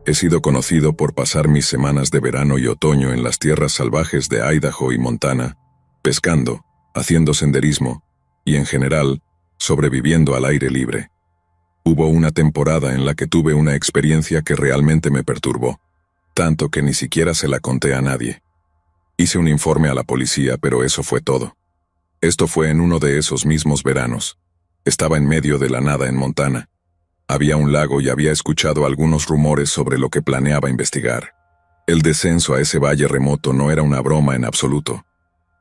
He sido conocido por pasar mis semanas de verano y otoño en las tierras salvajes de Idaho y Montana, pescando, haciendo senderismo y, en general, sobreviviendo al aire libre. Hubo una temporada en la que tuve una experiencia que realmente me perturbó, tanto que ni siquiera se la conté a nadie. Hice un informe a la policía, pero eso fue todo. Esto fue en uno de esos mismos veranos. Estaba en medio de la nada en Montana. Había un lago y había escuchado algunos rumores sobre lo que planeaba investigar. El descenso a ese valle remoto no era una broma en absoluto.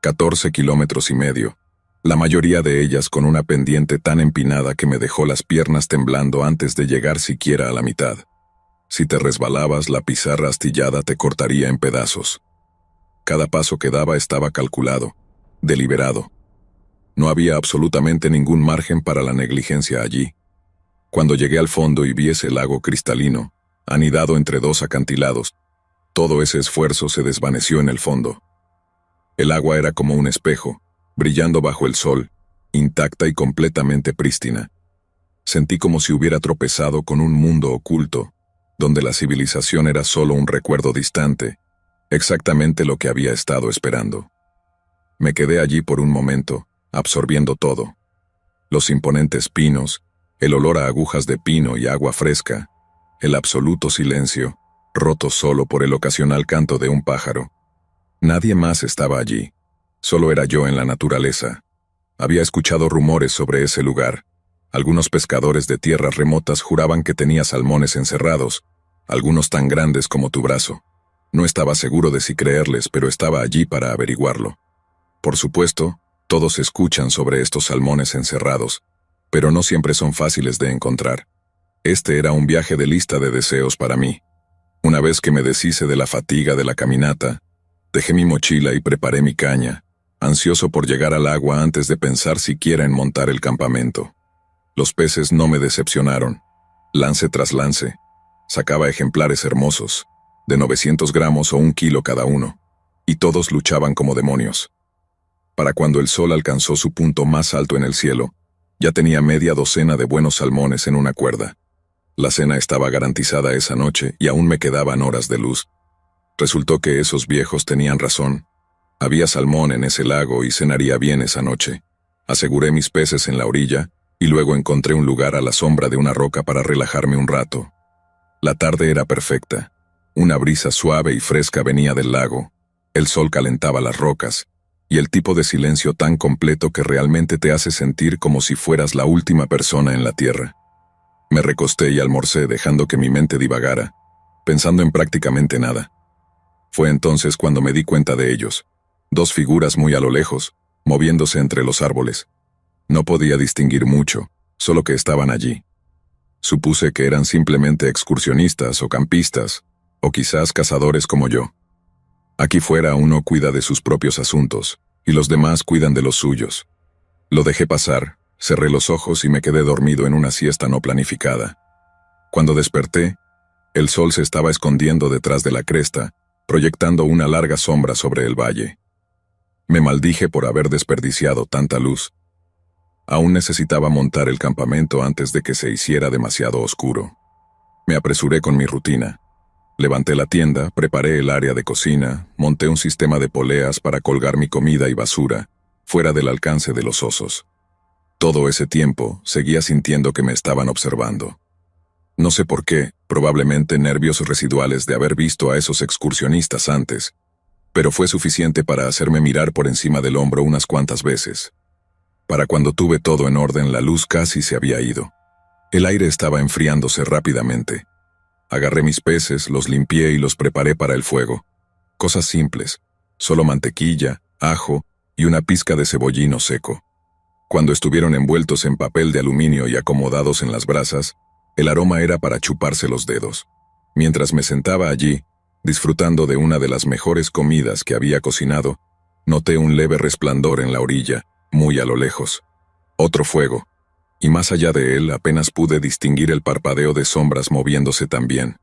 14 kilómetros y medio, la mayoría de ellas con una pendiente tan empinada que me dejó las piernas temblando antes de llegar siquiera a la mitad. Si te resbalabas, la pizarra astillada te cortaría en pedazos. Cada paso que daba estaba calculado, deliberado. No había absolutamente ningún margen para la negligencia allí. Cuando llegué al fondo y vi ese lago cristalino, anidado entre dos acantilados, todo ese esfuerzo se desvaneció en el fondo. El agua era como un espejo, brillando bajo el sol, intacta y completamente prístina. Sentí como si hubiera tropezado con un mundo oculto, donde la civilización era solo un recuerdo distante, exactamente lo que había estado esperando. Me quedé allí por un momento, absorbiendo todo. Los imponentes pinos, el olor a agujas de pino y agua fresca, el absoluto silencio, roto solo por el ocasional canto de un pájaro. Nadie más estaba allí, solo era yo en la naturaleza. Había escuchado rumores sobre ese lugar. Algunos pescadores de tierras remotas juraban que tenía salmones encerrados, algunos tan grandes como tu brazo. No estaba seguro de si creerles, pero estaba allí para averiguarlo. Por supuesto, todos escuchan sobre estos salmones encerrados, pero no siempre son fáciles de encontrar. Este era un viaje de lista de deseos para mí. Una vez que me deshice de la fatiga de la caminata, dejé mi mochila y preparé mi caña, ansioso por llegar al agua antes de pensar siquiera en montar el campamento. Los peces no me decepcionaron. Lance tras lance, sacaba ejemplares hermosos, de 900 gramos o 1 kilo cada uno, y todos luchaban como demonios. Para cuando el sol alcanzó su punto más alto en el cielo, ya tenía media docena de buenos salmones en una cuerda. La cena estaba garantizada esa noche y aún me quedaban horas de luz. Resultó que esos viejos tenían razón. Había salmón en ese lago y cenaría bien esa noche. Aseguré mis peces en la orilla y luego encontré un lugar a la sombra de una roca para relajarme un rato. La tarde era perfecta. Una brisa suave y fresca venía del lago. El sol calentaba las rocas, y el tipo de silencio tan completo que realmente te hace sentir como si fueras la última persona en la tierra. Me recosté y almorcé dejando que mi mente divagara, pensando en prácticamente nada. Fue entonces cuando me di cuenta de ellos, 2 figuras muy a lo lejos, moviéndose entre los árboles. No podía distinguir mucho, solo que estaban allí. Supuse que eran simplemente excursionistas o campistas, o quizás cazadores como yo. Aquí fuera uno cuida de sus propios asuntos, y los demás cuidan de los suyos. Lo dejé pasar, cerré los ojos y me quedé dormido en una siesta no planificada. Cuando desperté, el sol se estaba escondiendo detrás de la cresta, proyectando una larga sombra sobre el valle. Me maldije por haber desperdiciado tanta luz. Aún necesitaba montar el campamento antes de que se hiciera demasiado oscuro. Me apresuré con mi rutina. Levanté la tienda, preparé el área de cocina, monté un sistema de poleas para colgar mi comida y basura, fuera del alcance de los osos. Todo ese tiempo, seguía sintiendo que me estaban observando. No sé por qué, probablemente nervios residuales de haber visto a esos excursionistas antes, pero fue suficiente para hacerme mirar por encima del hombro unas cuantas veces. Para cuando tuve todo en orden, la luz casi se había ido. El aire estaba enfriándose rápidamente. Agarré mis peces, los limpié y los preparé para el fuego. Cosas simples, solo mantequilla, ajo y una pizca de cebollino seco. Cuando estuvieron envueltos en papel de aluminio y acomodados en las brasas, el aroma era para chuparse los dedos. Mientras me sentaba allí, disfrutando de una de las mejores comidas que había cocinado, noté un leve resplandor en la orilla, muy a lo lejos. Otro fuego. Y más allá de él apenas pude distinguir el parpadeo de sombras moviéndose también.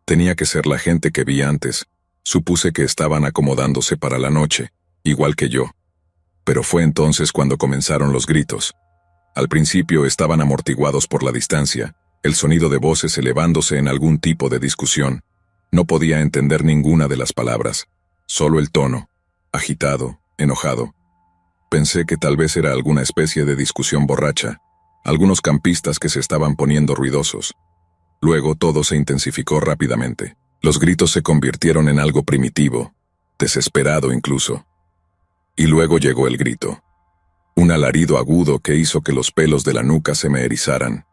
Tenía que ser la gente que vi antes. Supuse que estaban acomodándose para la noche, igual que yo. Pero fue entonces cuando comenzaron los gritos. Al principio estaban amortiguados por la distancia, el sonido de voces elevándose en algún tipo de discusión. No podía entender ninguna de las palabras, solo el tono, agitado, enojado. Pensé que tal vez era alguna especie de discusión borracha, algunos campistas que se estaban poniendo ruidosos. Luego todo se intensificó rápidamente. Los gritos se convirtieron en algo primitivo, desesperado incluso. Y luego llegó el grito. Un alarido agudo que hizo que los pelos de la nuca se me erizaran.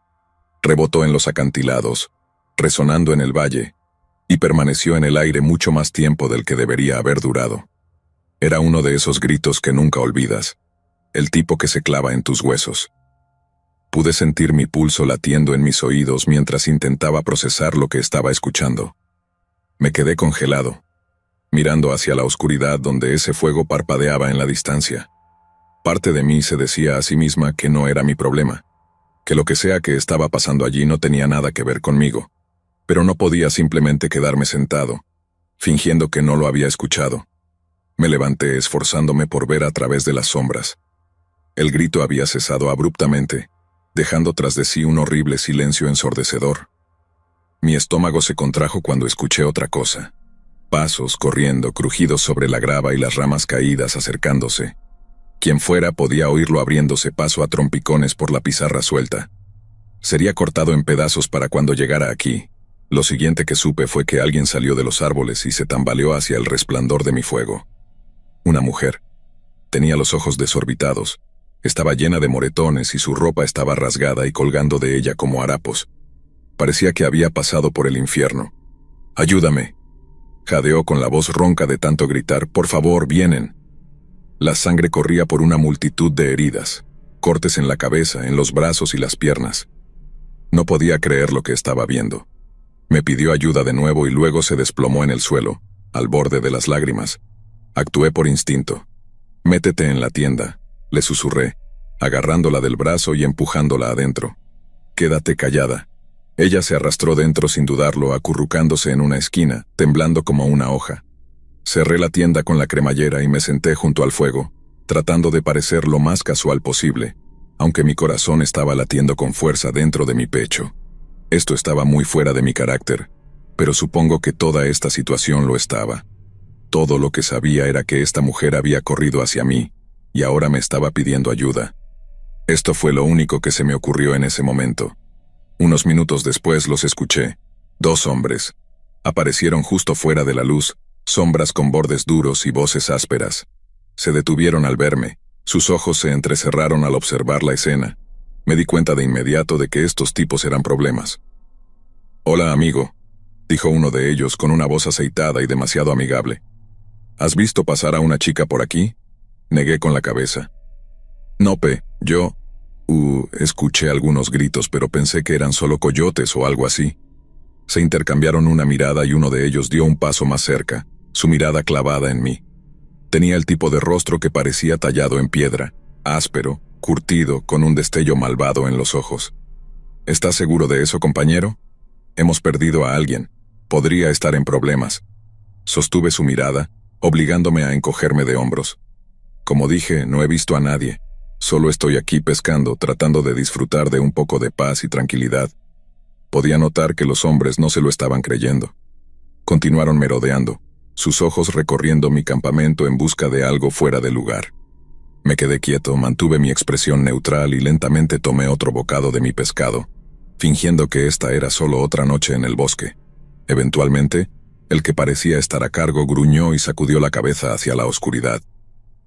Rebotó en los acantilados, resonando en el valle, y permaneció en el aire mucho más tiempo del que debería haber durado. Era uno de esos gritos que nunca olvidas, el tipo que se clava en tus huesos. Pude sentir mi pulso latiendo en mis oídos mientras intentaba procesar lo que estaba escuchando. Me quedé congelado, mirando hacia la oscuridad donde ese fuego parpadeaba en la distancia. Parte de mí se decía a sí misma que no era mi problema, que lo que sea que estaba pasando allí no tenía nada que ver conmigo, pero no podía simplemente quedarme sentado, fingiendo que no lo había escuchado. Me levanté esforzándome por ver a través de las sombras. El grito había cesado abruptamente, dejando tras de sí un horrible silencio ensordecedor. Mi estómago se contrajo cuando escuché otra cosa. Pasos corriendo, crujidos sobre la grava y las ramas caídas acercándose. Quien fuera podía oírlo abriéndose paso a trompicones por la pizarra suelta. Sería cortado en pedazos para cuando llegara aquí. Lo siguiente que supe fue que alguien salió de los árboles y se tambaleó hacia el resplandor de mi fuego. Una mujer. Tenía los ojos desorbitados. Estaba llena de moretones y su ropa estaba rasgada y colgando de ella como harapos. Parecía que había pasado por el infierno. «¡Ayúdame!», jadeó con la voz ronca de tanto gritar. «¡Por favor, vienen!». La sangre corría por una multitud de heridas, cortes en la cabeza, en los brazos y las piernas. No podía creer lo que estaba viendo. Me pidió ayuda de nuevo y luego se desplomó en el suelo, al borde de las lágrimas. Actué por instinto. «Métete en la tienda», le susurré, agarrándola del brazo y empujándola adentro. «Quédate callada». Ella se arrastró dentro sin dudarlo, acurrucándose en una esquina, temblando como una hoja. Cerré la tienda con la cremallera y me senté junto al fuego, tratando de parecer lo más casual posible, aunque mi corazón estaba latiendo con fuerza dentro de mi pecho. Esto estaba muy fuera de mi carácter, pero supongo que toda esta situación lo estaba. Todo lo que sabía era que esta mujer había corrido hacia mí, y ahora me estaba pidiendo ayuda. Esto fue lo único que se me ocurrió en ese momento. Unos minutos después los escuché. 2 hombres. Aparecieron justo fuera de la luz, sombras con bordes duros y voces ásperas. Se detuvieron al verme, sus ojos se entrecerraron al observar la escena. Me di cuenta de inmediato de que estos tipos eran problemas. «Hola, amigo», dijo uno de ellos con una voz aceitada y demasiado amigable. «¿Has visto pasar a una chica por aquí?». Negué con la cabeza. «No, yo...». Escuché algunos gritos, pero pensé que eran solo coyotes o algo así. Se intercambiaron una mirada y uno de ellos dio un paso más cerca, su mirada clavada en mí. Tenía el tipo de rostro que parecía tallado en piedra, áspero, curtido, con un destello malvado en los ojos. «¿Estás seguro de eso, compañero? Hemos perdido a alguien. Podría estar en problemas». Sostuve su mirada, obligándome a encogerme de hombros. Como dije, no he visto a nadie. Solo estoy aquí pescando, tratando de disfrutar de un poco de paz y tranquilidad. Podía notar que los hombres no se lo estaban creyendo. Continuaron merodeando, sus ojos recorriendo mi campamento en busca de algo fuera de lugar. Me quedé quieto, mantuve mi expresión neutral y lentamente tomé otro bocado de mi pescado, fingiendo que esta era solo otra noche en el bosque. Eventualmente, el que parecía estar a cargo gruñó y sacudió la cabeza hacia la oscuridad.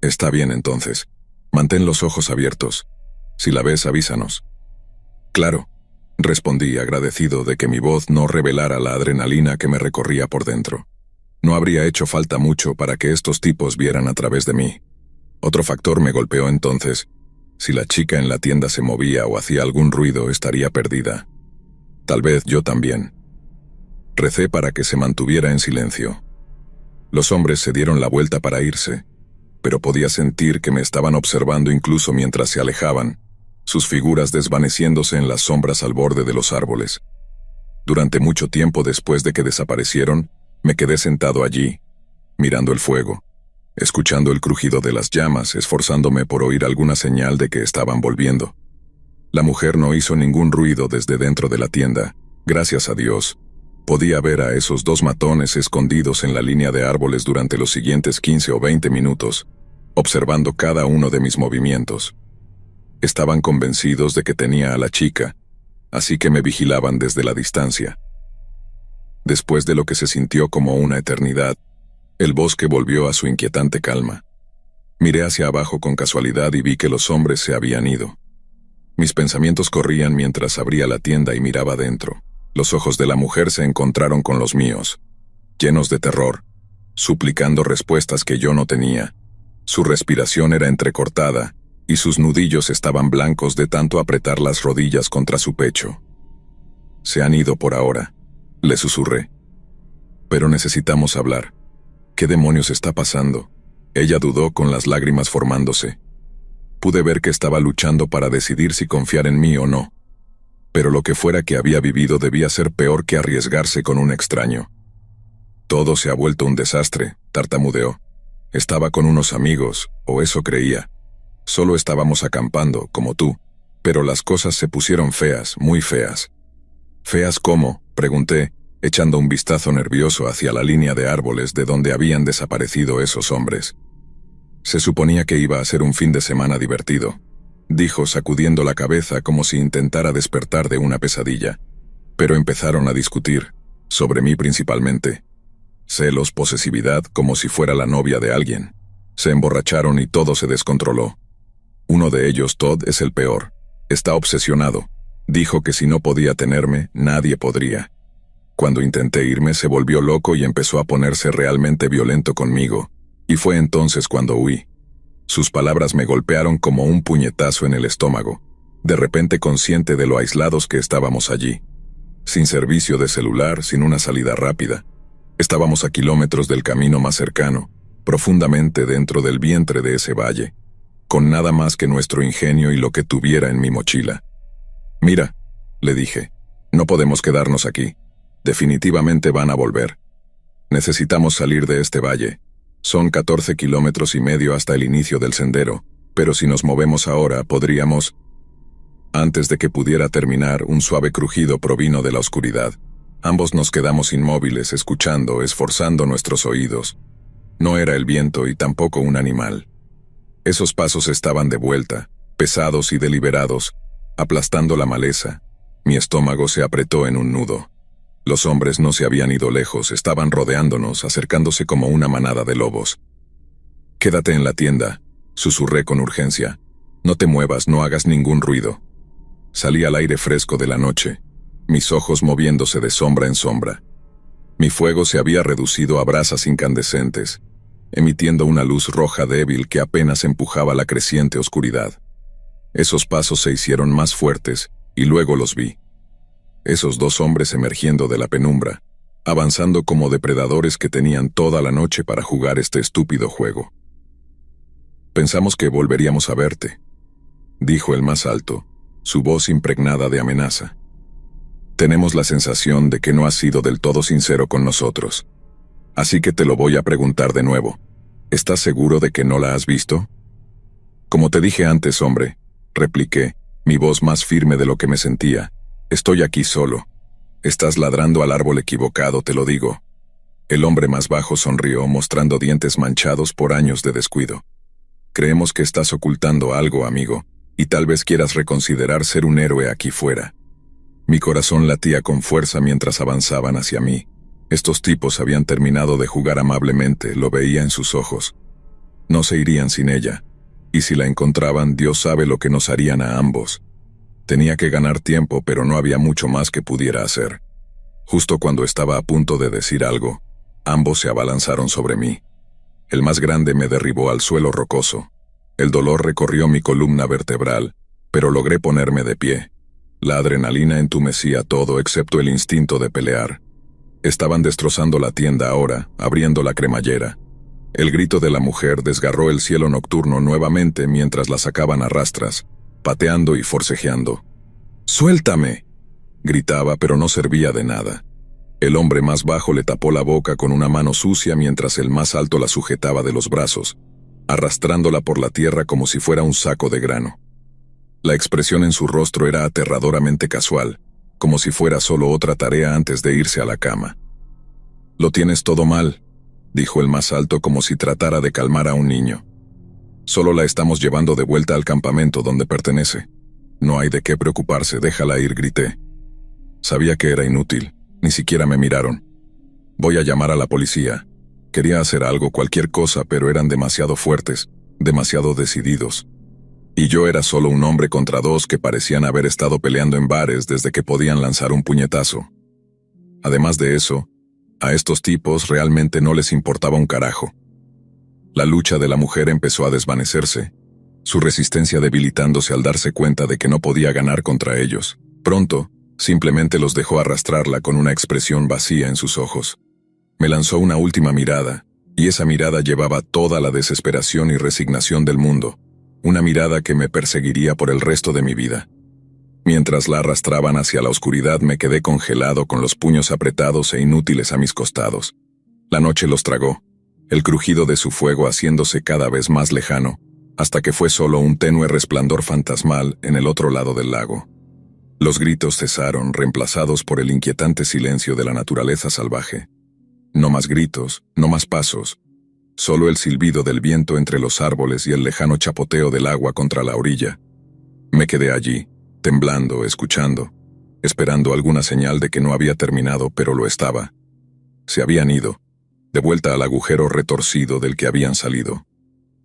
«Está bien entonces. Mantén los ojos abiertos. Si la ves, avísanos». «Claro», respondí, agradecido de que mi voz no revelara la adrenalina que me recorría por dentro. No habría hecho falta mucho para que estos tipos vieran a través de mí. Otro factor me golpeó entonces. Si la chica en la tienda se movía o hacía algún ruido, estaría perdida. Tal vez yo también. Recé para que se mantuviera en silencio. Los hombres se dieron la vuelta para irse, pero podía sentir que me estaban observando incluso mientras se alejaban, sus figuras desvaneciéndose en las sombras al borde de los árboles. Durante mucho tiempo después de que desaparecieron, me quedé sentado allí, mirando el fuego, escuchando el crujido de las llamas, esforzándome por oír alguna señal de que estaban volviendo. La mujer no hizo ningún ruido desde dentro de la tienda. Gracias a Dios. Podía ver a esos dos matones escondidos en la línea de árboles durante los siguientes 15 o 20 minutos, observando cada uno de mis movimientos. Estaban convencidos de que tenía a la chica, así que me vigilaban desde la distancia. Después de lo que se sintió como una eternidad, el bosque volvió a su inquietante calma. Miré hacia abajo con casualidad y vi que los hombres se habían ido. Mis pensamientos corrían mientras abría la tienda y miraba dentro. Los ojos de la mujer se encontraron con los míos, llenos de terror, suplicando respuestas que yo no tenía. Su respiración era entrecortada, y sus nudillos estaban blancos de tanto apretar las rodillas contra su pecho. «Se han ido por ahora», le susurré. «Pero necesitamos hablar. ¿Qué demonios está pasando?». Ella dudó con las lágrimas formándose. Pude ver que estaba luchando para decidir si confiar en mí o no. Pero lo que fuera que había vivido debía ser peor que arriesgarse con un extraño. «Todo se ha vuelto un desastre», tartamudeó. «Estaba con unos amigos, o eso creía. Solo estábamos acampando, como tú, pero las cosas se pusieron feas, muy feas». «¿Feas cómo?», pregunté, echando un vistazo nervioso hacia la línea de árboles de donde habían desaparecido esos hombres. «Se suponía que iba a ser un fin de semana divertido», dijo sacudiendo la cabeza como si intentara despertar de una pesadilla. «Pero empezaron a discutir, sobre mí principalmente. Celos, posesividad, como si fuera la novia de alguien. Se emborracharon y todo se descontroló. Uno de ellos, Todd, es el peor. Está obsesionado. Dijo que si no podía tenerme, nadie podría. Cuando intenté irme se volvió loco y empezó a ponerse realmente violento conmigo, y fue entonces cuando huí. Sus palabras me golpearon como un puñetazo en el estómago, de repente consciente de lo aislados que estábamos allí. Sin servicio de celular, sin una salida rápida. Estábamos a kilómetros del camino más cercano, profundamente dentro del vientre de ese valle, con nada más que nuestro ingenio y lo que tuviera en mi mochila. «Mira», le dije, «no podemos quedarnos aquí. Definitivamente van a volver. Necesitamos salir de este valle. Son 14 kilómetros y medio hasta el inicio del sendero, pero si nos movemos ahora, podríamos...». Antes de que pudiera terminar, un suave crujido provino de la oscuridad. Ambos nos quedamos inmóviles, escuchando, esforzando nuestros oídos. No era el viento y tampoco un animal. Esos pasos estaban de vuelta, pesados y deliberados, aplastando la maleza. Mi estómago se apretó en un nudo. Los hombres no se habían ido lejos, estaban rodeándonos, acercándose como una manada de lobos. «Quédate en la tienda», susurré con urgencia. «No te muevas, no hagas ningún ruido». Salí al aire fresco de la noche, mis ojos moviéndose de sombra en sombra. Mi fuego se había reducido a brasas incandescentes, emitiendo una luz roja débil que apenas empujaba la creciente oscuridad. Esos pasos se hicieron más fuertes, y luego los vi. Esos dos hombres emergiendo de la penumbra, avanzando como depredadores que tenían toda la noche para jugar este estúpido juego. «Pensamos que volveríamos a verte», dijo el más alto, su voz impregnada de amenaza. «Tenemos la sensación de que no has sido del todo sincero con nosotros. Así que te lo voy a preguntar de nuevo. ¿Estás seguro de que no la has visto?» «Como te dije antes, hombre», repliqué, mi voz más firme de lo que me sentía. «Estoy aquí solo. Estás ladrando al árbol equivocado, te lo digo». El hombre más bajo sonrió, mostrando dientes manchados por años de descuido. «Creemos que estás ocultando algo, amigo, y tal vez quieras reconsiderar ser un héroe aquí fuera». Mi corazón latía con fuerza mientras avanzaban hacia mí. Estos tipos habían terminado de jugar amablemente, lo veía en sus ojos. No se irían sin ella, y si la encontraban, Dios sabe lo que nos harían a ambos. Tenía que ganar tiempo, pero no había mucho más que pudiera hacer. Justo cuando estaba a punto de decir algo, ambos se abalanzaron sobre mí. El más grande me derribó al suelo rocoso. El dolor recorrió mi columna vertebral, pero logré ponerme de pie. La adrenalina entumecía todo excepto el instinto de pelear. Estaban destrozando la tienda ahora, abriendo la cremallera. El grito de la mujer desgarró el cielo nocturno nuevamente mientras la sacaban a rastras, pateando y forcejeando. «¡Suéltame!», gritaba, pero no servía de nada. El hombre más bajo le tapó la boca con una mano sucia mientras el más alto la sujetaba de los brazos, arrastrándola por la tierra como si fuera un saco de grano. La expresión en su rostro era aterradoramente casual, como si fuera solo otra tarea antes de irse a la cama. «Lo tienes todo mal», dijo el más alto como si tratara de calmar a un niño. «Solo la estamos llevando de vuelta al campamento donde pertenece. No hay de qué preocuparse, déjala ir», grité. Sabía que era inútil, ni siquiera me miraron. «Voy a llamar a la policía». Quería hacer algo, cualquier cosa, pero eran demasiado fuertes, demasiado decididos. Y yo era solo un hombre contra dos que parecían haber estado peleando en bares desde que podían lanzar un puñetazo. Además de eso, a estos tipos realmente no les importaba un carajo. La lucha de la mujer empezó a desvanecerse, su resistencia debilitándose al darse cuenta de que no podía ganar contra ellos. Pronto, simplemente los dejó arrastrarla con una expresión vacía en sus ojos. Me lanzó una última mirada, y esa mirada llevaba toda la desesperación y resignación del mundo. Una mirada que me perseguiría por el resto de mi vida. Mientras la arrastraban hacia la oscuridad, me quedé congelado con los puños apretados e inútiles a mis costados. La noche los tragó, el crujido de su fuego haciéndose cada vez más lejano, hasta que fue solo un tenue resplandor fantasmal en el otro lado del lago. Los gritos cesaron, reemplazados por el inquietante silencio de la naturaleza salvaje. No más gritos, no más pasos. Solo el silbido del viento entre los árboles y el lejano chapoteo del agua contra la orilla. Me quedé allí, temblando, escuchando, esperando alguna señal de que no había terminado, pero lo estaba. Se habían ido, de vuelta al agujero retorcido del que habían salido.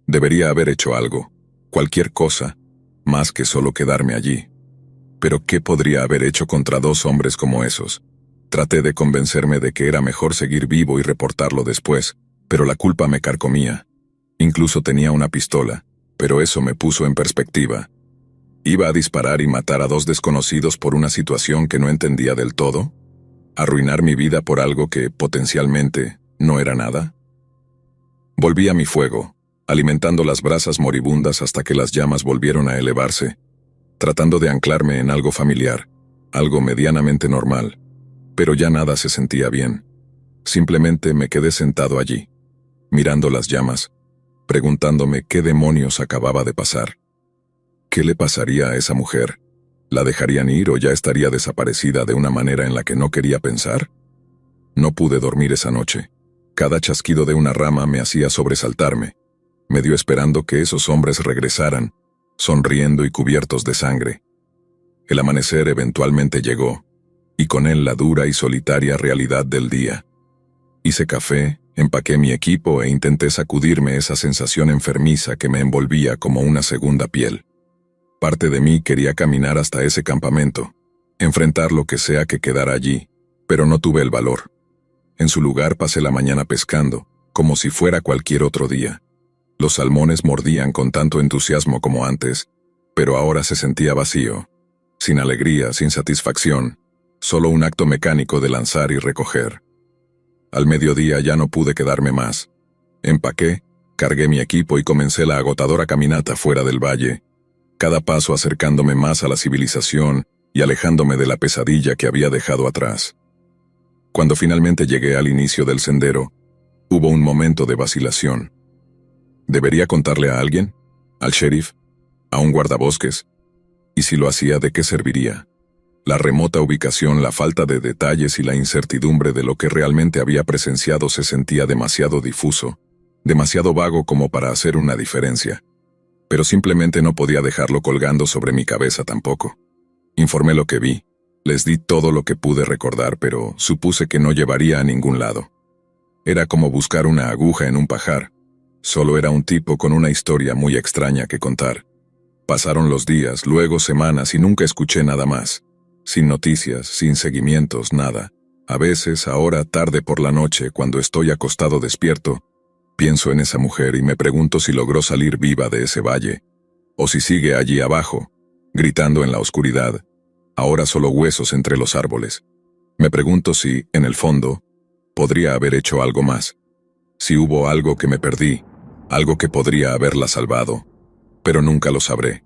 Debería haber hecho algo, cualquier cosa, más que solo quedarme allí. Pero ¿qué podría haber hecho contra dos hombres como esos? Traté de convencerme de que era mejor seguir vivo y reportarlo después, pero la culpa me carcomía. Incluso tenía una pistola, pero eso me puso en perspectiva. ¿Iba a disparar y matar a dos desconocidos por una situación que no entendía del todo? ¿Arruinar mi vida por algo que, potencialmente, no era nada? Volví a mi fuego, alimentando las brasas moribundas hasta que las llamas volvieron a elevarse, tratando de anclarme en algo familiar, algo medianamente normal, pero ya nada se sentía bien. Simplemente me quedé sentado allí, mirando las llamas, preguntándome qué demonios acababa de pasar. ¿Qué le pasaría a esa mujer? ¿La dejarían ir o ya estaría desaparecida de una manera en la que no quería pensar? No pude dormir esa noche. Cada chasquido de una rama me hacía sobresaltarme, medio esperando que esos hombres regresaran, sonriendo y cubiertos de sangre. El amanecer eventualmente llegó, y con él la dura y solitaria realidad del día. Hice café, empaqué mi equipo e intenté sacudirme esa sensación enfermiza que me envolvía como una segunda piel. Parte de mí quería caminar hasta ese campamento, enfrentar lo que sea que quedara allí, pero no tuve el valor. En su lugar pasé la mañana pescando, como si fuera cualquier otro día. Los salmones mordían con tanto entusiasmo como antes, pero ahora se sentía vacío, sin alegría, sin satisfacción, solo un acto mecánico de lanzar y recoger. Al mediodía ya no pude quedarme más. Empaqué, cargué mi equipo y comencé la agotadora caminata fuera del valle, cada paso acercándome más a la civilización y alejándome de la pesadilla que había dejado atrás. Cuando finalmente llegué al inicio del sendero, hubo un momento de vacilación. ¿Debería contarle a alguien? ¿Al sheriff? ¿A un guardabosques? ¿Y si lo hacía, de qué serviría? La remota ubicación, la falta de detalles y la incertidumbre de lo que realmente había presenciado se sentía demasiado difuso, demasiado vago como para hacer una diferencia. Pero simplemente no podía dejarlo colgando sobre mi cabeza tampoco. Informé lo que vi, les di todo lo que pude recordar, pero supuse que no llevaría a ningún lado. Era como buscar una aguja en un pajar. Solo era un tipo con una historia muy extraña que contar. Pasaron los días, luego semanas y nunca escuché nada más. Sin noticias, sin seguimientos, nada. A veces, ahora, tarde por la noche, cuando estoy acostado despierto, pienso en esa mujer y me pregunto si logró salir viva de ese valle, o si sigue allí abajo, gritando en la oscuridad, ahora solo huesos entre los árboles. Me pregunto si, en el fondo, podría haber hecho algo más. Si hubo algo que me perdí, algo que podría haberla salvado, pero nunca lo sabré.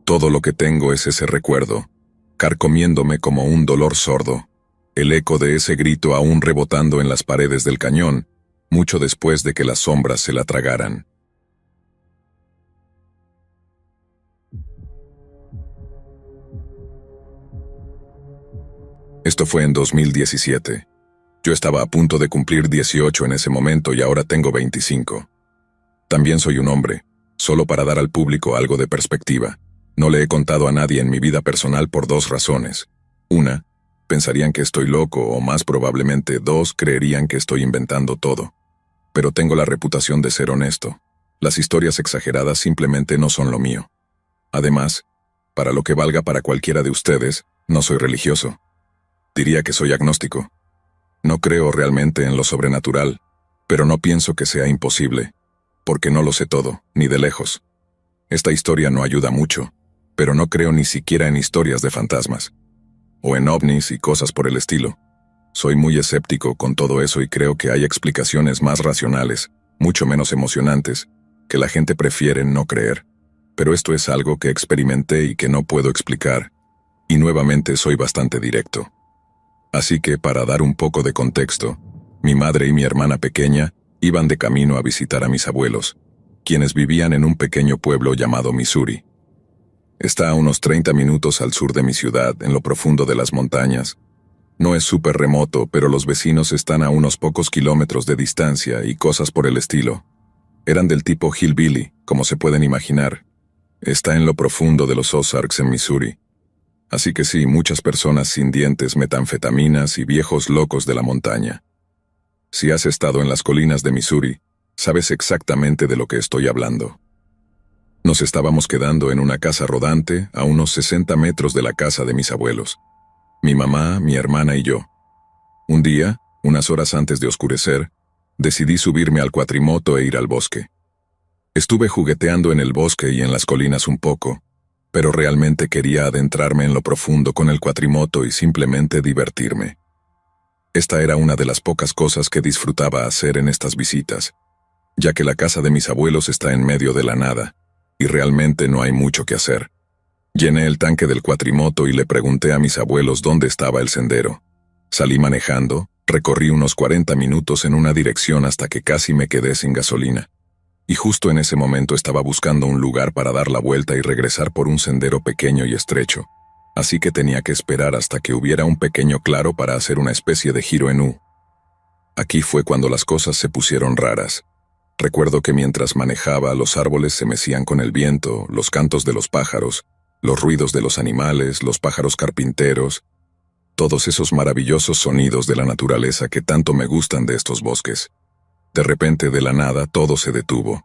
Todo lo que tengo es ese recuerdo, carcomiéndome como un dolor sordo, el eco de ese grito aún rebotando en las paredes del cañón, mucho después de que las sombras se la tragaran. Esto fue en 2017. Yo estaba a punto de cumplir 18 en ese momento y ahora tengo 25. También soy un hombre, solo para dar al público algo de perspectiva. No le he contado a nadie en mi vida personal por dos razones. Una, pensarían que estoy loco o más probablemente dos, creerían que estoy inventando todo. Pero tengo la reputación de ser honesto. Las historias exageradas simplemente no son lo mío. Además, para lo que valga para cualquiera de ustedes, no soy religioso. Diría que soy agnóstico. No creo realmente en lo sobrenatural, pero no pienso que sea imposible, porque no lo sé todo, ni de lejos. Esta historia no ayuda mucho, pero no creo ni siquiera en historias de fantasmas, o en ovnis y cosas por el estilo. Soy muy escéptico con todo eso y creo que hay explicaciones más racionales, mucho menos emocionantes, que la gente prefiere no creer. Pero esto es algo que experimenté y que no puedo explicar, y nuevamente soy bastante directo. Así que, para dar un poco de contexto, mi madre y mi hermana pequeña iban de camino a visitar a mis abuelos, quienes vivían en un pequeño pueblo llamado Missouri. Está a unos 30 minutos al sur de mi ciudad, en lo profundo de las montañas. No es súper remoto, pero los vecinos están a unos pocos kilómetros de distancia y cosas por el estilo. Eran del tipo hillbilly, como se pueden imaginar. Está en lo profundo de los Ozarks en Missouri. Así que sí, muchas personas sin dientes, metanfetaminas y viejos locos de la montaña. Si has estado en las colinas de Missouri, sabes exactamente de lo que estoy hablando. Nos estábamos quedando en una casa rodante a unos 60 metros de la casa de mis abuelos. Mi mamá, mi hermana y yo. Un día, unas horas antes de oscurecer, decidí subirme al cuatrimoto e ir al bosque. Estuve jugueteando en el bosque y en las colinas un poco, pero realmente quería adentrarme en lo profundo con el cuatrimoto y simplemente divertirme. Esta era una de las pocas cosas que disfrutaba hacer en estas visitas, ya que la casa de mis abuelos está en medio de la nada, y realmente no hay mucho que hacer. Llené el tanque del cuatrimoto y le pregunté a mis abuelos dónde estaba el sendero. Salí manejando, recorrí unos 40 minutos en una dirección hasta que casi me quedé sin gasolina. Y justo en ese momento estaba buscando un lugar para dar la vuelta y regresar por un sendero pequeño y estrecho. Así que tenía que esperar hasta que hubiera un pequeño claro para hacer una especie de giro en U. Aquí fue cuando las cosas se pusieron raras. Recuerdo que mientras manejaba, los árboles se mecían con el viento, los cantos de los pájaros, los ruidos de los animales, los pájaros carpinteros, todos esos maravillosos sonidos de la naturaleza que tanto me gustan de estos bosques. De repente, de la nada, todo se detuvo.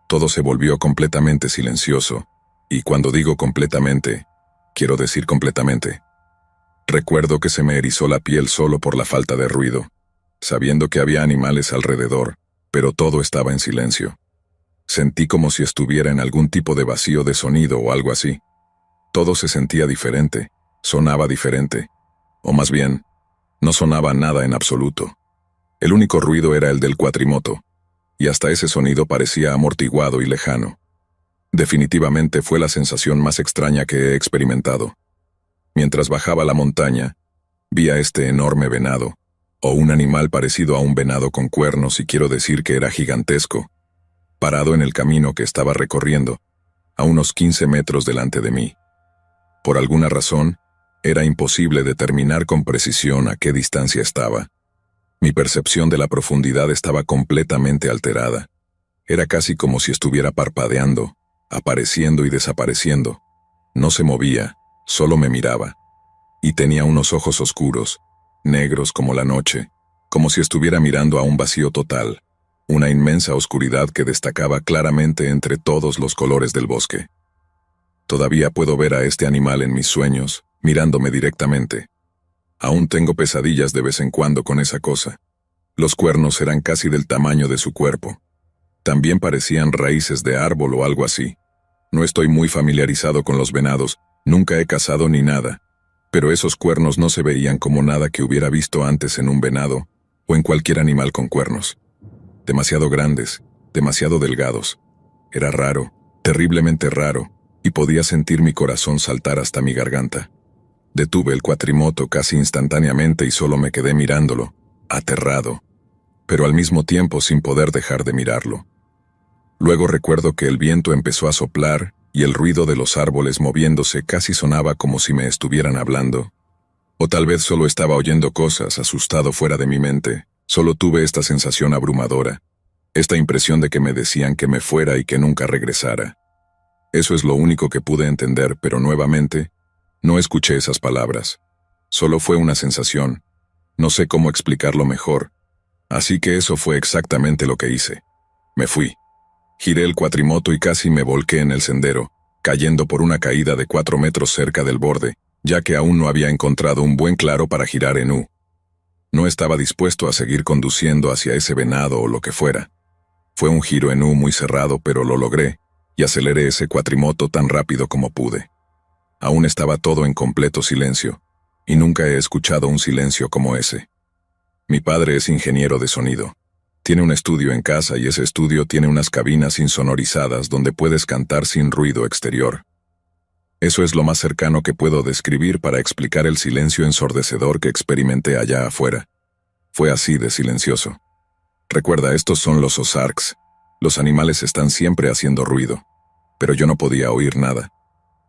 Todo se volvió completamente silencioso, y cuando digo completamente, quiero decir completamente. Recuerdo que se me erizó la piel solo por la falta de ruido, sabiendo que había animales alrededor, pero todo estaba en silencio. Sentí como si estuviera en algún tipo de vacío de sonido o algo así. Todo se sentía diferente, sonaba diferente, o más bien, no sonaba nada en absoluto. El único ruido era el del cuatrimoto, y hasta ese sonido parecía amortiguado y lejano. Definitivamente fue la sensación más extraña que he experimentado. Mientras bajaba la montaña, vi a este enorme venado, o un animal parecido a un venado con cuernos, y quiero decir que era gigantesco, parado en el camino que estaba recorriendo, a unos 15 metros delante de mí. Por alguna razón, era imposible determinar con precisión a qué distancia estaba. Mi percepción de la profundidad estaba completamente alterada. Era casi como si estuviera parpadeando, apareciendo y desapareciendo. No se movía, solo me miraba. Y tenía unos ojos oscuros, negros como la noche, como si estuviera mirando a un vacío total, una inmensa oscuridad que destacaba claramente entre todos los colores del bosque. Todavía puedo ver a este animal en mis sueños, mirándome directamente. Aún tengo pesadillas de vez en cuando con esa cosa. Los cuernos eran casi del tamaño de su cuerpo. También parecían raíces de árbol o algo así. No estoy muy familiarizado con los venados, nunca he cazado ni nada, pero esos cuernos no se veían como nada que hubiera visto antes en un venado o en cualquier animal con cuernos. Demasiado grandes, demasiado delgados. Era raro, terriblemente raro, y podía sentir mi corazón saltar hasta mi garganta. Detuve el cuatrimoto casi instantáneamente y solo me quedé mirándolo, aterrado, pero al mismo tiempo sin poder dejar de mirarlo. Luego recuerdo que el viento empezó a soplar y el ruido de los árboles moviéndose casi sonaba como si me estuvieran hablando. O tal vez solo estaba oyendo cosas, asustado fuera de mi mente. Solo tuve esta sensación abrumadora, esta impresión de que me decían que me fuera y que nunca regresara. Eso es lo único que pude entender, pero nuevamente, no escuché esas palabras. Solo fue una sensación. No sé cómo explicarlo mejor. Así que eso fue exactamente lo que hice. Me fui. Giré el cuatrimoto y casi me volqué en el sendero, cayendo por una caída de 4 metros cerca del borde, ya que aún no había encontrado un buen claro para girar en U. No estaba dispuesto a seguir conduciendo hacia ese venado o lo que fuera. Fue un giro en U muy cerrado, pero lo logré, y aceleré ese cuatrimoto tan rápido como pude. Aún estaba todo en completo silencio, y nunca he escuchado un silencio como ese. Mi padre es ingeniero de sonido. Tiene un estudio en casa y ese estudio tiene unas cabinas insonorizadas donde puedes cantar sin ruido exterior. Eso es lo más cercano que puedo describir para explicar el silencio ensordecedor que experimenté allá afuera. Fue así de silencioso. Recuerda, estos son los Ozarks. Los animales están siempre haciendo ruido. Pero yo no podía oír nada.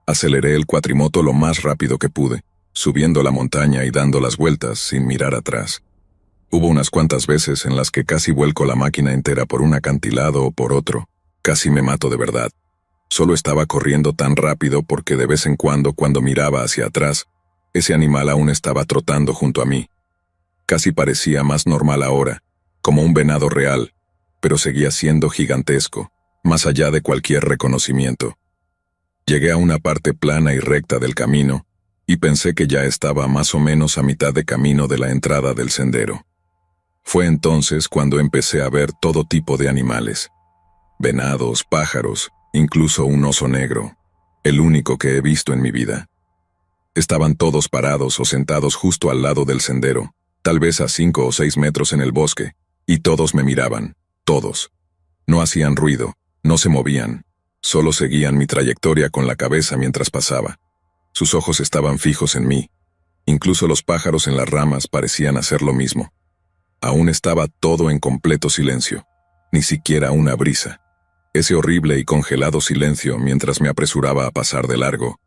Aceleré el cuatrimoto lo más rápido que pude, subiendo la montaña y dando las vueltas sin mirar atrás. Hubo unas cuantas veces en las que casi vuelco la máquina entera por un acantilado o por otro. Casi me mato de verdad. Solo estaba corriendo tan rápido porque de vez en cuando miraba hacia atrás, ese animal aún estaba trotando junto a mí. Casi parecía más normal ahora, como un venado real, pero seguía siendo gigantesco, más allá de cualquier reconocimiento. Llegué a una parte plana y recta del camino, y pensé que ya estaba más o menos a mitad de camino de la entrada del sendero. Fue entonces cuando empecé a ver todo tipo de animales. Venados, pájaros, incluso un oso negro, el único que he visto en mi vida. Estaban todos parados o sentados justo al lado del sendero, tal vez a 5 o 6 metros en el bosque, y todos me miraban, todos. No hacían ruido, no se movían, solo seguían mi trayectoria con la cabeza mientras pasaba. Sus ojos estaban fijos en mí. Incluso los pájaros en las ramas parecían hacer lo mismo. Aún estaba todo en completo silencio, ni siquiera una brisa. Ese horrible y congelado silencio mientras me apresuraba a pasar de largo,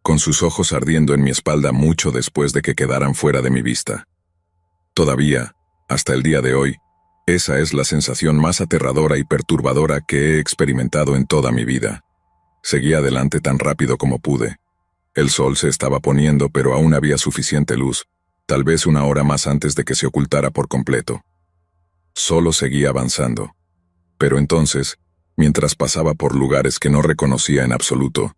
con sus ojos ardiendo en mi espalda mucho después de que quedaran fuera de mi vista. Todavía, hasta el día de hoy, esa es la sensación más aterradora y perturbadora que he experimentado en toda mi vida. Seguí adelante tan rápido como pude. El sol se estaba poniendo, pero aún había suficiente luz, tal vez 1 hora más antes de que se ocultara por completo. Solo seguí avanzando. Pero entonces, mientras pasaba por lugares que no reconocía en absoluto,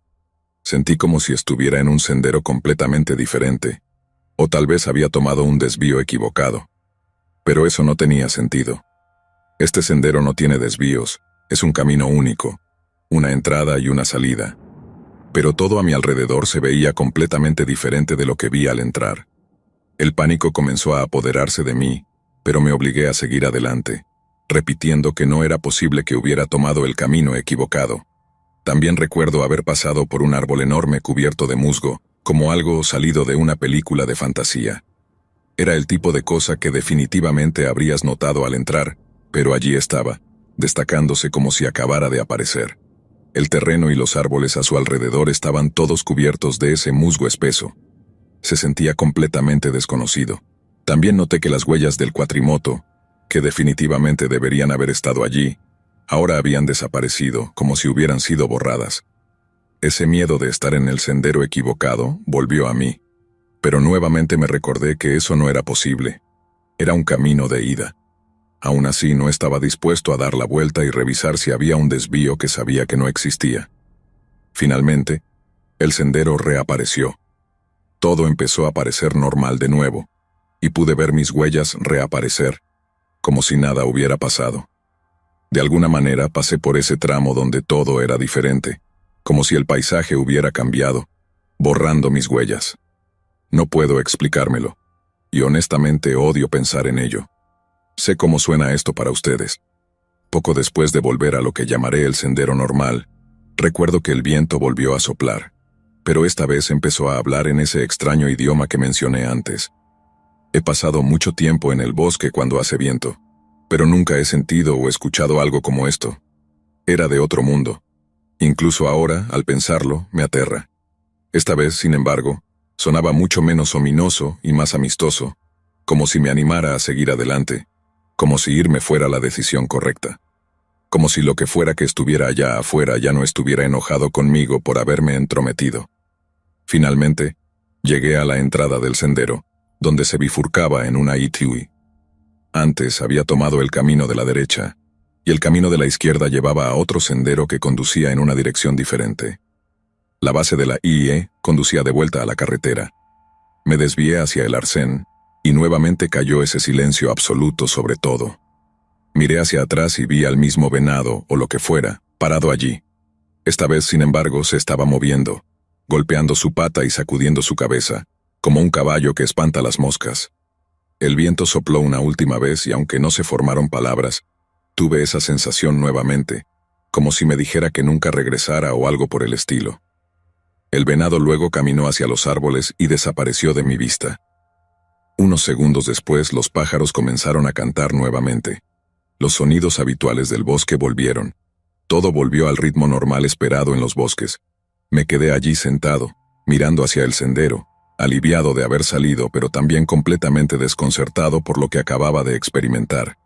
sentí como si estuviera en un sendero completamente diferente, o tal vez había tomado un desvío equivocado. Pero eso no tenía sentido. Este sendero no tiene desvíos, es un camino único, una entrada y una salida. Pero todo a mi alrededor se veía completamente diferente de lo que vi al entrar. El pánico comenzó a apoderarse de mí, pero me obligué a seguir adelante, repitiendo que no era posible que hubiera tomado el camino equivocado. También recuerdo haber pasado por un árbol enorme cubierto de musgo, como algo salido de una película de fantasía. Era el tipo de cosa que definitivamente habrías notado al entrar, pero allí estaba, destacándose como si acabara de aparecer. El terreno y los árboles a su alrededor estaban todos cubiertos de ese musgo espeso. Se sentía completamente desconocido. También noté que las huellas del cuatrimoto, que definitivamente deberían haber estado allí, ahora habían desaparecido, como si hubieran sido borradas. Ese miedo de estar en el sendero equivocado volvió a mí, pero nuevamente me recordé que eso no era posible. Era un camino de ida. Aún así no estaba dispuesto a dar la vuelta y revisar si había un desvío que sabía que no existía. Finalmente, el sendero reapareció. Todo empezó a parecer normal de nuevo, y pude ver mis huellas reaparecer, como si nada hubiera pasado. De alguna manera pasé por ese tramo donde todo era diferente, como si el paisaje hubiera cambiado, borrando mis huellas. No puedo explicármelo, y honestamente odio pensar en ello. Sé cómo suena esto para ustedes. Poco después de volver a lo que llamaré el sendero normal, recuerdo que el viento volvió a soplar, pero esta vez empezó a hablar en ese extraño idioma que mencioné antes. He pasado mucho tiempo en el bosque cuando hace viento, pero nunca he sentido o escuchado algo como esto. Era de otro mundo. Incluso ahora, al pensarlo, me aterra. Esta vez, sin embargo, Sonaba mucho menos ominoso y más amistoso, como si me animara a seguir adelante, como si irme fuera la decisión correcta, como si lo que fuera que estuviera allá afuera ya no estuviera enojado conmigo por haberme entrometido. Finalmente, llegué a la entrada del sendero, donde se bifurcaba en una ITUI. Antes había tomado el camino de la derecha, y el camino de la izquierda llevaba a otro sendero que conducía en una dirección diferente. La base de la IE conducía de vuelta a la carretera. Me desvié hacia el arcén, y nuevamente cayó ese silencio absoluto sobre todo. Miré hacia atrás y vi al mismo venado, o lo que fuera, parado allí. Esta vez, sin embargo, se estaba moviendo, golpeando su pata y sacudiendo su cabeza, como un caballo que espanta las moscas. El viento sopló una última vez y aunque no se formaron palabras, tuve esa sensación nuevamente, como si me dijera que nunca regresara o algo por el estilo. El venado luego caminó hacia los árboles y desapareció de mi vista. Unos segundos después los pájaros comenzaron a cantar nuevamente. Los sonidos habituales del bosque volvieron. Todo volvió al ritmo normal esperado en los bosques. Me quedé allí sentado, mirando hacia el sendero, aliviado de haber salido pero también completamente desconcertado por lo que acababa de experimentar.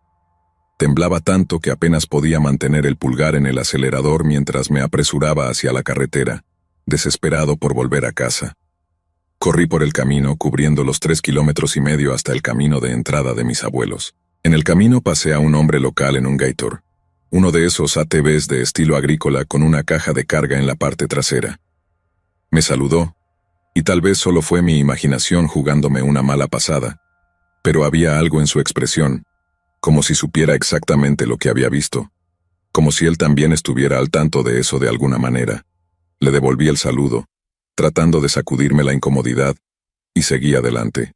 Temblaba tanto que apenas podía mantener el pulgar en el acelerador mientras me apresuraba hacia la carretera, desesperado por volver a casa. Corrí por el camino cubriendo los 3,5 kilómetros hasta el camino de entrada de mis abuelos. En el camino pasé a un hombre local en un Gator, uno de esos ATVs de estilo agrícola con una caja de carga en la parte trasera. Me saludó, y tal vez solo fue mi imaginación jugándome una mala pasada, pero había algo en su expresión, como si supiera exactamente lo que había visto, como si él también estuviera al tanto de eso de alguna manera. Le devolví el saludo, tratando de sacudirme la incomodidad, y seguí adelante.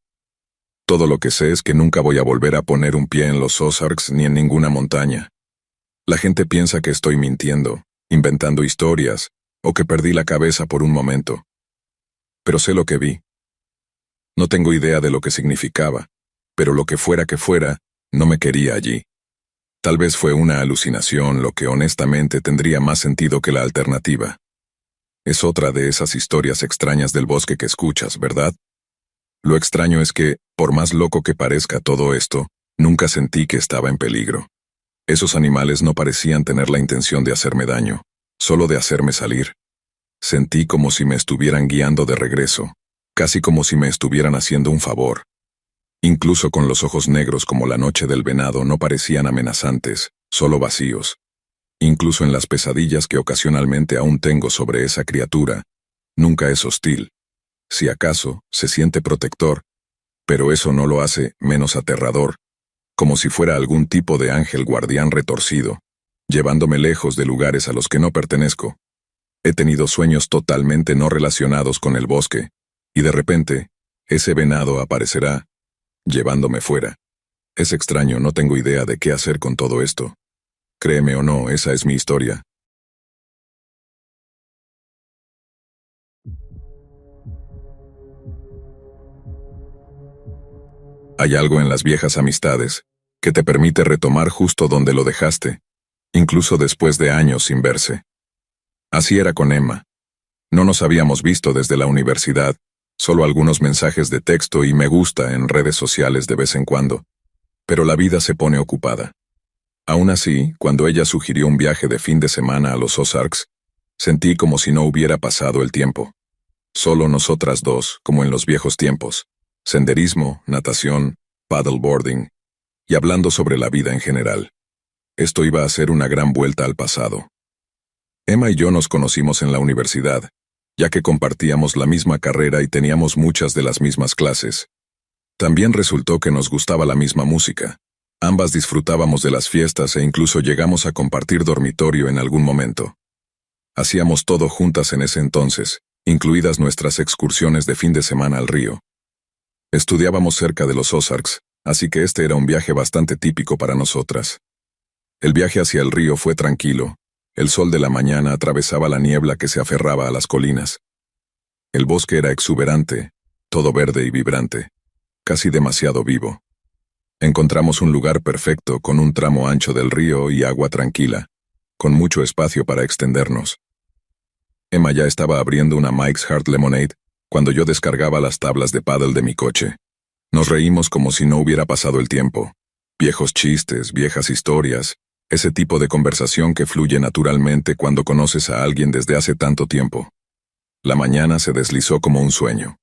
Todo lo que sé es que nunca voy a volver a poner un pie en los Ozarks ni en ninguna montaña. La gente piensa que estoy mintiendo, inventando historias, o que perdí la cabeza por un momento. Pero sé lo que vi. No tengo idea de lo que significaba, pero lo que fuera, no me quería allí. Tal vez fue una alucinación, lo que honestamente tendría más sentido que la alternativa. Es otra de esas historias extrañas del bosque que escuchas, ¿verdad? Lo extraño es que, por más loco que parezca todo esto, nunca sentí que estaba en peligro. Esos animales no parecían tener la intención de hacerme daño, solo de hacerme salir. Sentí como si me estuvieran guiando de regreso, casi como si me estuvieran haciendo un favor. Incluso con los ojos negros como la noche del venado no parecían amenazantes, solo vacíos. Incluso en las pesadillas que ocasionalmente aún tengo sobre esa criatura, nunca es hostil. Si acaso, se siente protector, pero eso no lo hace menos aterrador, como si fuera algún tipo de ángel guardián retorcido, llevándome lejos de lugares a los que no pertenezco. He tenido sueños totalmente no relacionados con el bosque, y de repente, ese venado aparecerá, llevándome fuera. Es extraño, no tengo idea de qué hacer con todo esto. Créeme o no, esa es mi historia. Hay algo en las viejas amistades que te permite retomar justo donde lo dejaste, incluso después de años sin verse. Así era con Emma. No nos habíamos visto desde la universidad, solo algunos mensajes de texto y me gusta en redes sociales de vez en cuando. Pero la vida se pone ocupada. Aún así, cuando ella sugirió un viaje de fin de semana a los Ozarks, sentí como si no hubiera pasado el tiempo. Solo nosotras dos, como en los viejos tiempos. Senderismo, natación, paddleboarding, y hablando sobre la vida en general. Esto iba a ser una gran vuelta al pasado. Emma y yo nos conocimos en la universidad, ya que compartíamos la misma carrera y teníamos muchas de las mismas clases. También resultó que nos gustaba la misma música. Ambas disfrutábamos de las fiestas e incluso llegamos a compartir dormitorio en algún momento. Hacíamos todo juntas en ese entonces, incluidas nuestras excursiones de fin de semana al río. Estudiábamos cerca de los Ozarks, así que este era un viaje bastante típico para nosotras. El viaje hacia el río fue tranquilo. El sol de la mañana atravesaba la niebla que se aferraba a las colinas. El bosque era exuberante, todo verde y vibrante, casi demasiado vivo. Encontramos un lugar perfecto con un tramo ancho del río y agua tranquila, con mucho espacio para extendernos. Emma ya estaba abriendo una Mike's Hard Lemonade cuando yo descargaba las tablas de pádel de mi coche. Nos reímos como si no hubiera pasado el tiempo. Viejos chistes, viejas historias, ese tipo de conversación que fluye naturalmente cuando conoces a alguien desde hace tanto tiempo. La mañana se deslizó como un sueño.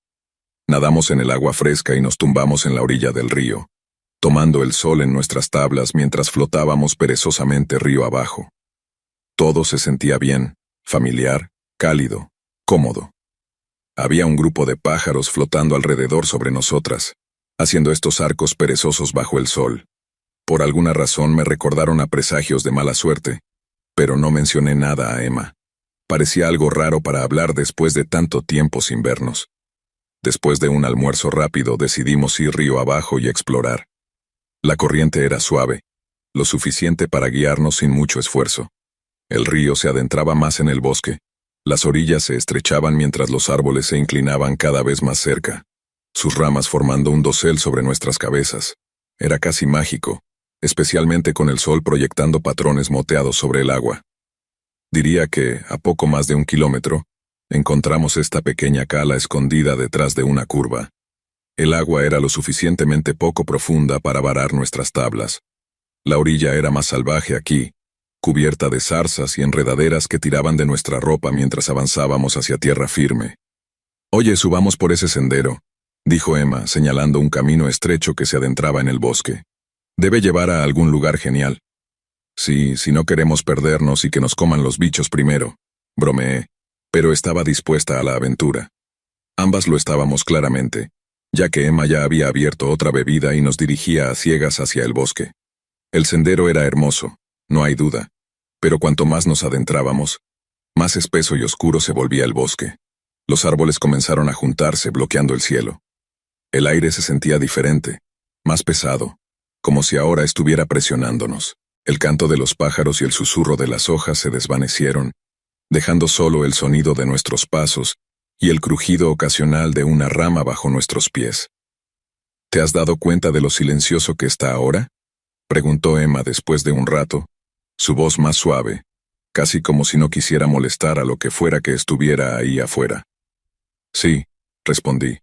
Nadamos en el agua fresca y nos tumbamos en la orilla del río, tomando el sol en nuestras tablas mientras flotábamos perezosamente río abajo. Todo se sentía bien, familiar, cálido, cómodo. Había un grupo de pájaros flotando alrededor sobre nosotras, haciendo estos arcos perezosos bajo el sol. Por alguna razón me recordaron a presagios de mala suerte, pero no mencioné nada a Emma. Parecía algo raro para hablar después de tanto tiempo sin vernos. Después de un almuerzo rápido decidimos ir río abajo y explorar. La corriente era suave, lo suficiente para guiarnos sin mucho esfuerzo. El río se adentraba más en el bosque. Las orillas se estrechaban mientras los árboles se inclinaban cada vez más cerca, sus ramas formando un dosel sobre nuestras cabezas. Era casi mágico, especialmente con el sol proyectando patrones moteados sobre el agua. Diría que, a poco más de 1 kilómetro, encontramos esta pequeña cala escondida detrás de una curva. El agua era lo suficientemente poco profunda para varar nuestras tablas. La orilla era más salvaje aquí, cubierta de zarzas y enredaderas que tiraban de nuestra ropa mientras avanzábamos hacia tierra firme. «Oye, subamos por ese sendero», dijo Emma, señalando un camino estrecho que se adentraba en el bosque. «Debe llevar a algún lugar genial». «Sí, si no queremos perdernos y que nos coman los bichos primero», bromeé, pero estaba dispuesta a la aventura. Ambas lo estábamos claramente, ya que Emma ya había abierto otra bebida y nos dirigía a ciegas hacia el bosque. El sendero era hermoso, no hay duda, pero cuanto más nos adentrábamos, más espeso y oscuro se volvía el bosque. Los árboles comenzaron a juntarse bloqueando el cielo. El aire se sentía diferente, más pesado, como si ahora estuviera presionándonos. El canto de los pájaros y el susurro de las hojas se desvanecieron, dejando solo el sonido de nuestros pasos y el crujido ocasional de una rama bajo nuestros pies. ¿Te has dado cuenta de lo silencioso que está ahora?, preguntó Emma después de un rato, su voz más suave, casi como si no quisiera molestar a lo que fuera que estuviera ahí afuera. «Sí», respondí.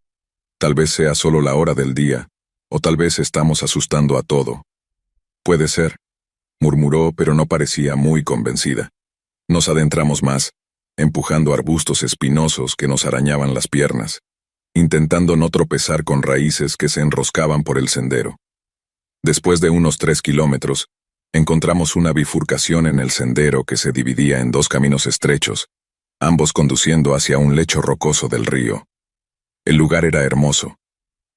«Tal vez sea solo la hora del día, o tal vez estamos asustando a todo». «Puede ser», murmuró, pero no parecía muy convencida. Nos adentramos más, empujando arbustos espinosos que nos arañaban las piernas, intentando no tropezar con raíces que se enroscaban por el sendero. Después de unos 3 kilómetros, encontramos una bifurcación en el sendero que se dividía en 2 caminos estrechos, ambos conduciendo hacia un lecho rocoso del río. El lugar era hermoso.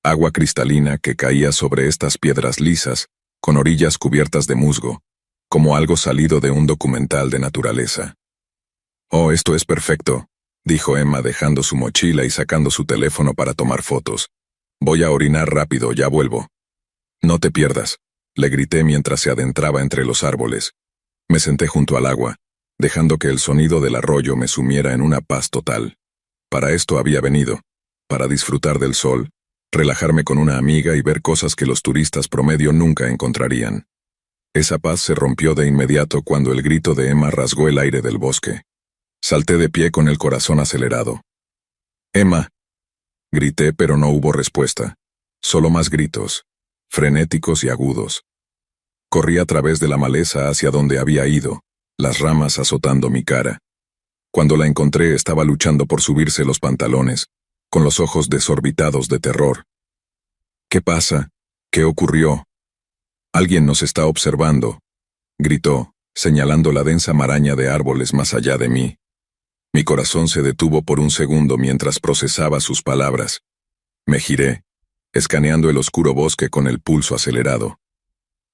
Agua cristalina que caía sobre estas piedras lisas, con orillas cubiertas de musgo, como algo salido de un documental de naturaleza. «Oh, esto es perfecto», dijo Emma dejando su mochila y sacando su teléfono para tomar fotos. «Voy a orinar rápido, ya vuelvo». «No te pierdas», le grité mientras se adentraba entre los árboles. Me senté junto al agua, dejando que el sonido del arroyo me sumiera en una paz total. Para esto había venido, para disfrutar del sol, relajarme con una amiga y ver cosas que los turistas promedio nunca encontrarían. Esa paz se rompió de inmediato cuando el grito de Emma rasgó el aire del bosque. Salté de pie con el corazón acelerado. «Emma», grité, pero no hubo respuesta, solo más gritos, frenéticos y agudos. Corrí a través de la maleza hacia donde había ido, las ramas azotando mi cara. Cuando la encontré estaba luchando por subirse los pantalones, con los ojos desorbitados de terror. «¿Qué pasa? ¿Qué ocurrió?» «Alguien nos está observando», gritó, señalando la densa maraña de árboles más allá de mí. Mi corazón se detuvo por un segundo mientras procesaba sus palabras. Me giré, escaneando el oscuro bosque con el pulso acelerado.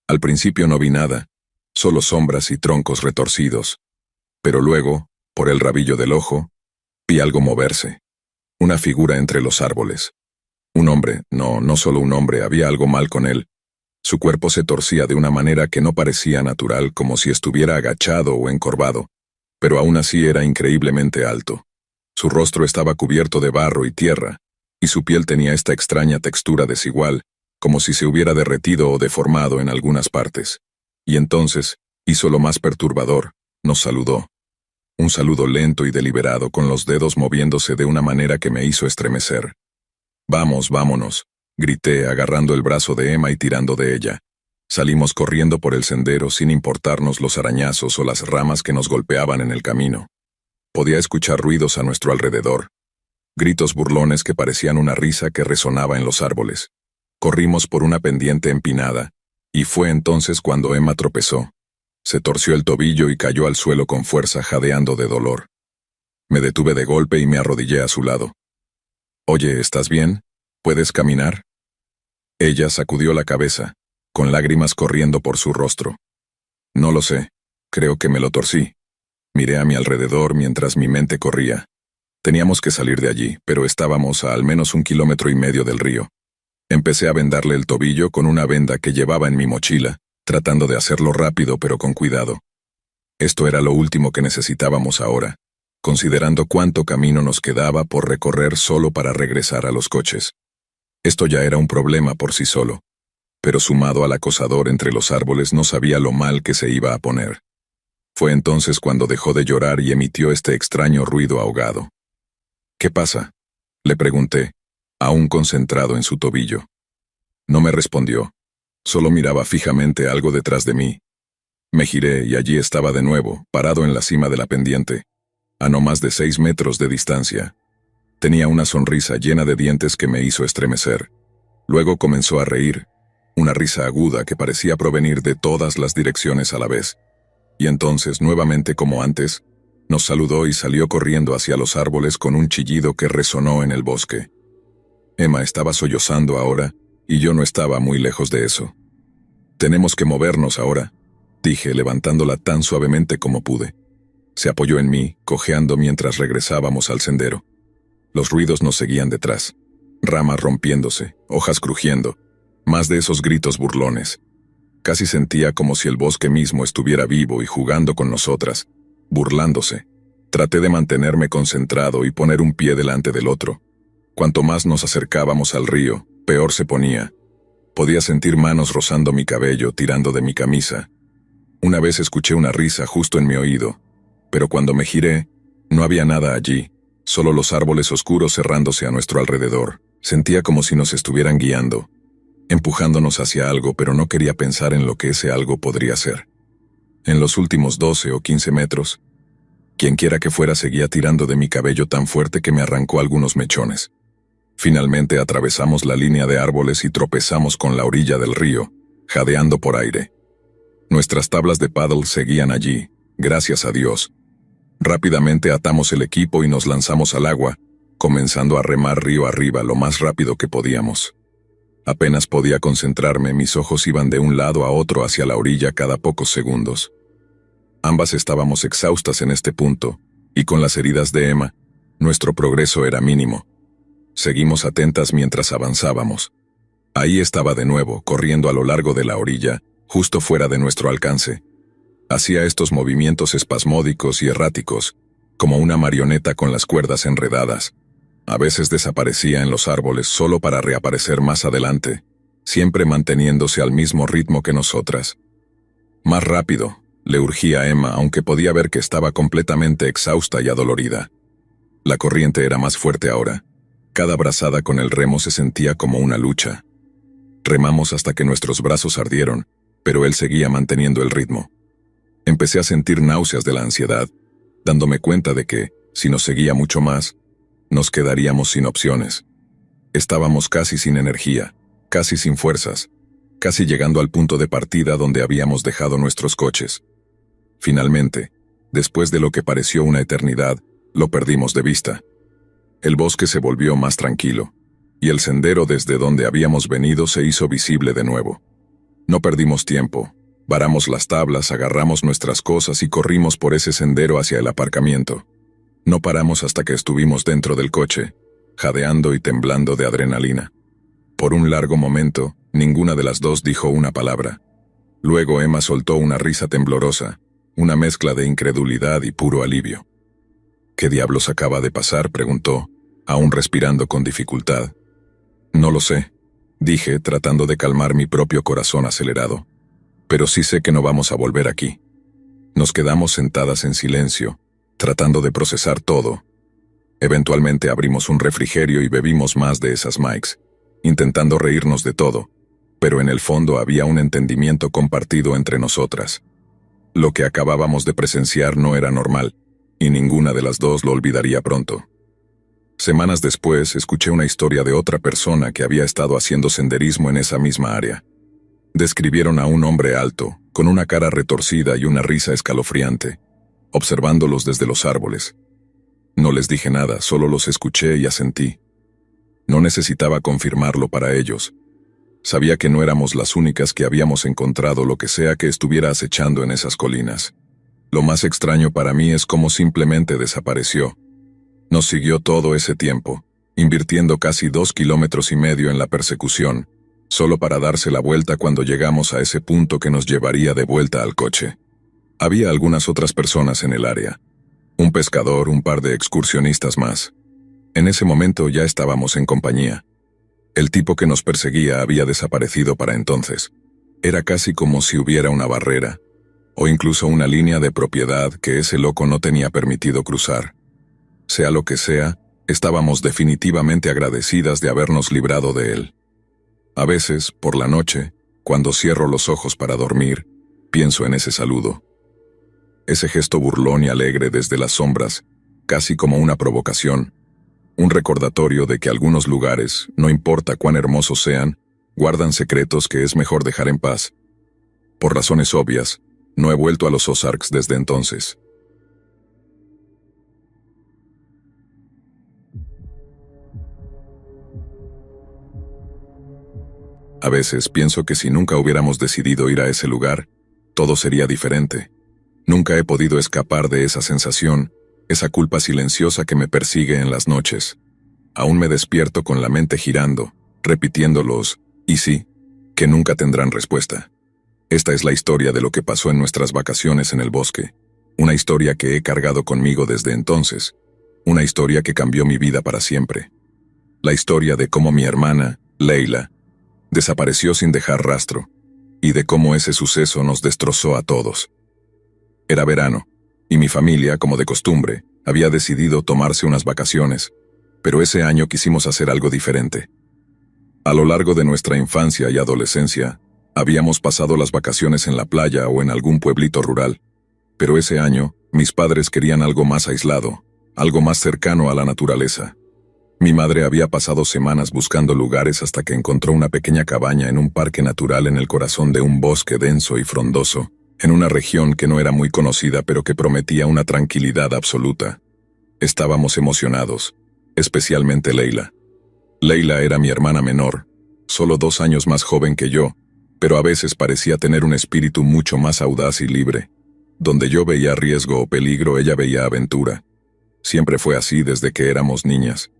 Al principio no vi nada, solo sombras y troncos retorcidos. Pero luego, por el rabillo del ojo, vi algo moverse. Una figura entre los árboles. Un hombre, no solo un hombre, había algo mal con él. Su cuerpo se torcía de una manera que no parecía natural, como si estuviera agachado o encorvado, pero aún así era increíblemente alto. Su rostro estaba cubierto de barro y tierra, y su piel tenía esta extraña textura desigual, como si se hubiera derretido o deformado en algunas partes. Y entonces, hizo lo más perturbador, nos saludó. un saludo lento y deliberado con los dedos moviéndose de una manera que me hizo estremecer. «Vamos, vámonos», grité agarrando el brazo de Emma y tirando de ella. Salimos corriendo por el sendero sin importarnos los arañazos o las ramas que nos golpeaban en el camino. Podía escuchar ruidos a nuestro alrededor, gritos burlones que parecían una risa que resonaba en los árboles. Corrimos por una pendiente empinada, y fue entonces cuando Emma tropezó. Se torció el tobillo y cayó al suelo con fuerza, jadeando de dolor. Me detuve de golpe y me arrodillé a su lado. «Oye, ¿estás bien? ¿Puedes caminar?» Ella sacudió la cabeza, con lágrimas corriendo por su rostro. «No lo sé. Creo que me lo torcí». Miré a mi alrededor mientras mi mente corría. Teníamos que salir de allí, pero estábamos a al menos 1,5 kilómetros del río. Empecé a vendarle el tobillo con una venda que llevaba en mi mochila, tratando de hacerlo rápido pero con cuidado. Esto era lo último que necesitábamos ahora, considerando cuánto camino nos quedaba por recorrer solo para regresar a los coches. Esto ya era un problema por sí solo, pero sumado al acosador entre los árboles no sabía lo mal que se iba a poner. Fue entonces cuando dejó de llorar y emitió este extraño ruido ahogado. «¿Qué pasa?», le pregunté, aún concentrado en su tobillo. No me respondió, solo miraba fijamente algo detrás de mí. Me giré y allí estaba de nuevo, parado en la cima de la pendiente, a no más de 6 metros de distancia. Tenía una sonrisa llena de dientes que me hizo estremecer. Luego comenzó a reír, una risa aguda que parecía provenir de todas las direcciones a la vez. Y entonces, nuevamente como antes, nos saludó y salió corriendo hacia los árboles con un chillido que resonó en el bosque. Emma estaba sollozando ahora, y yo no estaba muy lejos de eso. «Tenemos que movernos ahora», dije, levantándola tan suavemente como pude. Se apoyó en mí, cojeando mientras regresábamos al sendero. Los ruidos nos seguían detrás. Ramas rompiéndose, hojas crujiendo, más de esos gritos burlones. Casi sentía como si el bosque mismo estuviera vivo y jugando con nosotras, burlándose. Traté de mantenerme concentrado y poner un pie delante del otro. Cuanto más nos acercábamos al río, peor se ponía. Podía sentir manos rozando mi cabello, tirando de mi camisa. Una vez escuché una risa justo en mi oído, pero cuando me giré, no había nada allí, solo los árboles oscuros cerrándose a nuestro alrededor. Sentía como si nos estuvieran guiando, empujándonos hacia algo, pero no quería pensar en lo que ese algo podría ser. En los últimos 12 o 15 metros, quienquiera que fuera seguía tirando de mi cabello tan fuerte que me arrancó algunos mechones. Finalmente atravesamos la línea de árboles y tropezamos con la orilla del río, jadeando por aire. Nuestras tablas de paddle seguían allí, gracias a Dios. Rápidamente atamos el equipo y nos lanzamos al agua, comenzando a remar río arriba lo más rápido que podíamos. Apenas podía concentrarme, mis ojos iban de un lado a otro hacia la orilla cada pocos segundos. Ambas estábamos exhaustas en este punto, y con las heridas de Emma, nuestro progreso era mínimo. Seguimos atentas mientras avanzábamos. Ahí estaba de nuevo, corriendo a lo largo de la orilla, justo fuera de nuestro alcance. Hacía estos movimientos espasmódicos y erráticos, como una marioneta con las cuerdas enredadas. A veces desaparecía en los árboles solo para reaparecer más adelante, siempre manteniéndose al mismo ritmo que nosotras. «Más rápido», le urgía a Emma, aunque podía ver que estaba completamente exhausta y adolorida. La corriente era más fuerte ahora. Cada brazada con el remo se sentía como una lucha. Remamos hasta que nuestros brazos ardieron, pero él seguía manteniendo el ritmo. Empecé a sentir náuseas de la ansiedad, dándome cuenta de que, si nos seguía mucho más, nos quedaríamos sin opciones. Estábamos casi sin energía, casi sin fuerzas, casi llegando al punto de partida donde habíamos dejado nuestros coches. Finalmente, después de lo que pareció una eternidad, lo perdimos de vista. El bosque se volvió más tranquilo, y el sendero desde donde habíamos venido se hizo visible de nuevo. No perdimos tiempo, varamos las tablas, agarramos nuestras cosas y corrimos por ese sendero hacia el aparcamiento. No paramos hasta que estuvimos dentro del coche, jadeando y temblando de adrenalina. Por un largo momento, ninguna de las dos dijo una palabra. Luego Emma soltó una risa temblorosa, una mezcla de incredulidad y puro alivio. «¿Qué diablos acaba de pasar?», preguntó, aún respirando con dificultad. «No lo sé», dije, tratando de calmar mi propio corazón acelerado. «Pero sí sé que no vamos a volver aquí». Nos quedamos sentadas en silencio, tratando de procesar todo. Eventualmente abrimos un refrigerio y bebimos más de esas Mikes, intentando reírnos de todo, pero en el fondo había un entendimiento compartido entre nosotras. Lo que acabábamos de presenciar no era normal, y ninguna de las dos lo olvidaría pronto. Semanas después, escuché una historia de otra persona que había estado haciendo senderismo en esa misma área. Describieron a un hombre alto, con una cara retorcida y una risa escalofriante, observándolos desde los árboles. No les dije nada, solo los escuché y asentí. No necesitaba confirmarlo para ellos. Sabía que no éramos las únicas que habíamos encontrado lo que sea que estuviera acechando en esas colinas. Lo más extraño para mí es cómo simplemente desapareció. Nos siguió todo ese tiempo, invirtiendo casi 2,5 kilómetros en la persecución, solo para darse la vuelta cuando llegamos a ese punto que nos llevaría de vuelta al coche. Había algunas otras personas en el área. Un pescador, un par de excursionistas más. En ese momento ya estábamos en compañía. El tipo que nos perseguía había desaparecido para entonces. Era casi como si hubiera una barrera, o incluso una línea de propiedad que ese loco no tenía permitido cruzar. Sea lo que sea, estábamos definitivamente agradecidas de habernos librado de él. A veces, por la noche, cuando cierro los ojos para dormir, pienso en ese saludo. Ese gesto burlón y alegre desde las sombras, casi como una provocación, un recordatorio de que algunos lugares, no importa cuán hermosos sean, guardan secretos que es mejor dejar en paz. Por razones obvias, no he vuelto a los Ozarks desde entonces. A veces pienso que si nunca hubiéramos decidido ir a ese lugar, todo sería diferente. Nunca he podido escapar de esa sensación, esa culpa silenciosa que me persigue en las noches. Aún me despierto con la mente girando, repitiendo los «y sí», que nunca tendrán respuesta. Esta es la historia de lo que pasó en nuestras vacaciones en el bosque, una historia que he cargado conmigo desde entonces, una historia que cambió mi vida para siempre. La historia de cómo mi hermana, Leila, desapareció sin dejar rastro, y de cómo ese suceso nos destrozó a todos. Era verano, y mi familia, como de costumbre, había decidido tomarse unas vacaciones, pero ese año quisimos hacer algo diferente. A lo largo de nuestra infancia y adolescencia, habíamos pasado las vacaciones en la playa o en algún pueblito rural, pero ese año, mis padres querían algo más aislado, algo más cercano a la naturaleza. Mi madre había pasado semanas buscando lugares hasta que encontró una pequeña cabaña en un parque natural en el corazón de un bosque denso y frondoso, en una región que no era muy conocida pero que prometía una tranquilidad absoluta. Estábamos emocionados, especialmente Leila. Leila era mi hermana menor, solo 2 años más joven que yo, pero a veces parecía tener un espíritu mucho más audaz y libre. Donde yo veía riesgo o peligro, ella veía aventura. Siempre fue así desde que éramos niñas.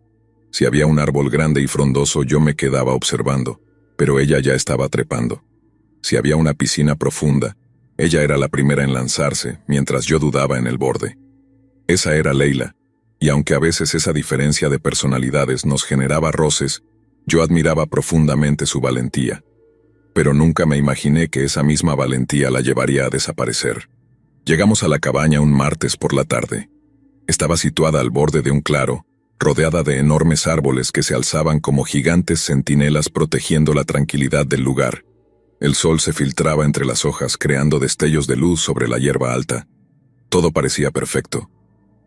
Si había un árbol grande y frondoso, yo me quedaba observando, pero ella ya estaba trepando. Si había una piscina profunda, ella era la primera en lanzarse, mientras yo dudaba en el borde. Esa era Leila, y aunque a veces esa diferencia de personalidades nos generaba roces, yo admiraba profundamente su valentía. Pero nunca me imaginé que esa misma valentía la llevaría a desaparecer. Llegamos a la cabaña un martes por la tarde. Estaba situada al borde de un claro, rodeada de enormes árboles que se alzaban como gigantes centinelas protegiendo la tranquilidad del lugar. El sol se filtraba entre las hojas creando destellos de luz sobre la hierba alta. Todo parecía perfecto.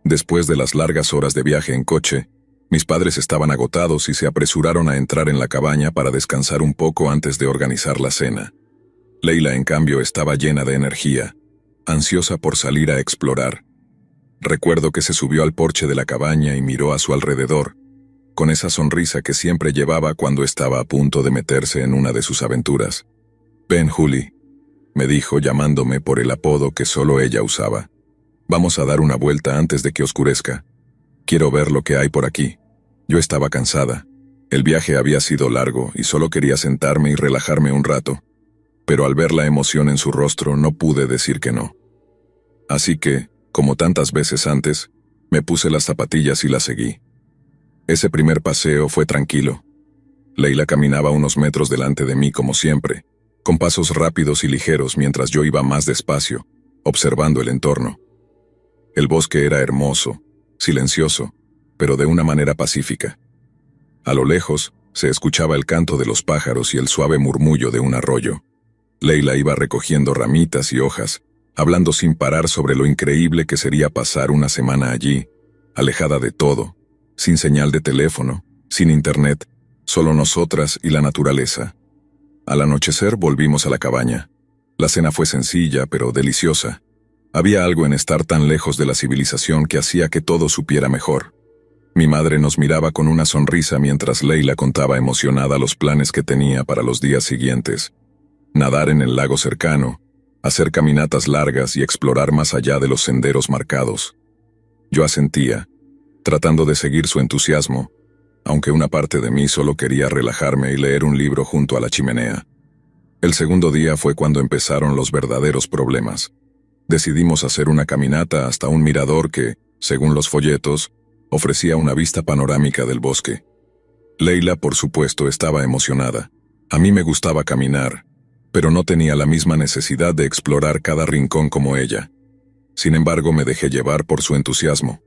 Después de las largas horas de viaje en coche, mis padres estaban agotados y se apresuraron a entrar en la cabaña para descansar un poco antes de organizar la cena. Leila, en cambio, estaba llena de energía, ansiosa por salir a explorar. Recuerdo que se subió al porche de la cabaña y miró a su alrededor, con esa sonrisa que siempre llevaba cuando estaba a punto de meterse en una de sus aventuras. «Ven, Julie», me dijo llamándome por el apodo que solo ella usaba. «Vamos a dar una vuelta antes de que oscurezca. Quiero ver lo que hay por aquí». Yo estaba cansada. El viaje había sido largo y solo quería sentarme y relajarme un rato, pero al ver la emoción en su rostro no pude decir que no. Así que, como tantas veces antes, me puse las zapatillas y la seguí. Ese primer paseo fue tranquilo. Leila caminaba unos metros delante de mí como siempre, con pasos rápidos y ligeros mientras yo iba más despacio, observando el entorno. El bosque era hermoso, silencioso, pero de una manera pacífica. A lo lejos, se escuchaba el canto de los pájaros y el suave murmullo de un arroyo. Leila iba recogiendo ramitas y hojas, hablando sin parar sobre lo increíble que sería pasar una semana allí, alejada de todo, sin señal de teléfono, sin internet, solo nosotras y la naturaleza. Al anochecer volvimos a la cabaña. La cena fue sencilla, pero deliciosa. Había algo en estar tan lejos de la civilización que hacía que todo supiera mejor. Mi madre nos miraba con una sonrisa mientras Leila contaba emocionada los planes que tenía para los días siguientes. Nadar en el lago cercano, hacer caminatas largas y explorar más allá de los senderos marcados. Yo asentía, tratando de seguir su entusiasmo, aunque una parte de mí solo quería relajarme y leer un libro junto a la chimenea. El segundo día fue cuando empezaron los verdaderos problemas. Decidimos hacer una caminata hasta un mirador que, según los folletos, ofrecía una vista panorámica del bosque. Leila, por supuesto, estaba emocionada. A mí me gustaba caminar, pero no tenía la misma necesidad de explorar cada rincón como ella. Sin embargo, me dejé llevar por su entusiasmo.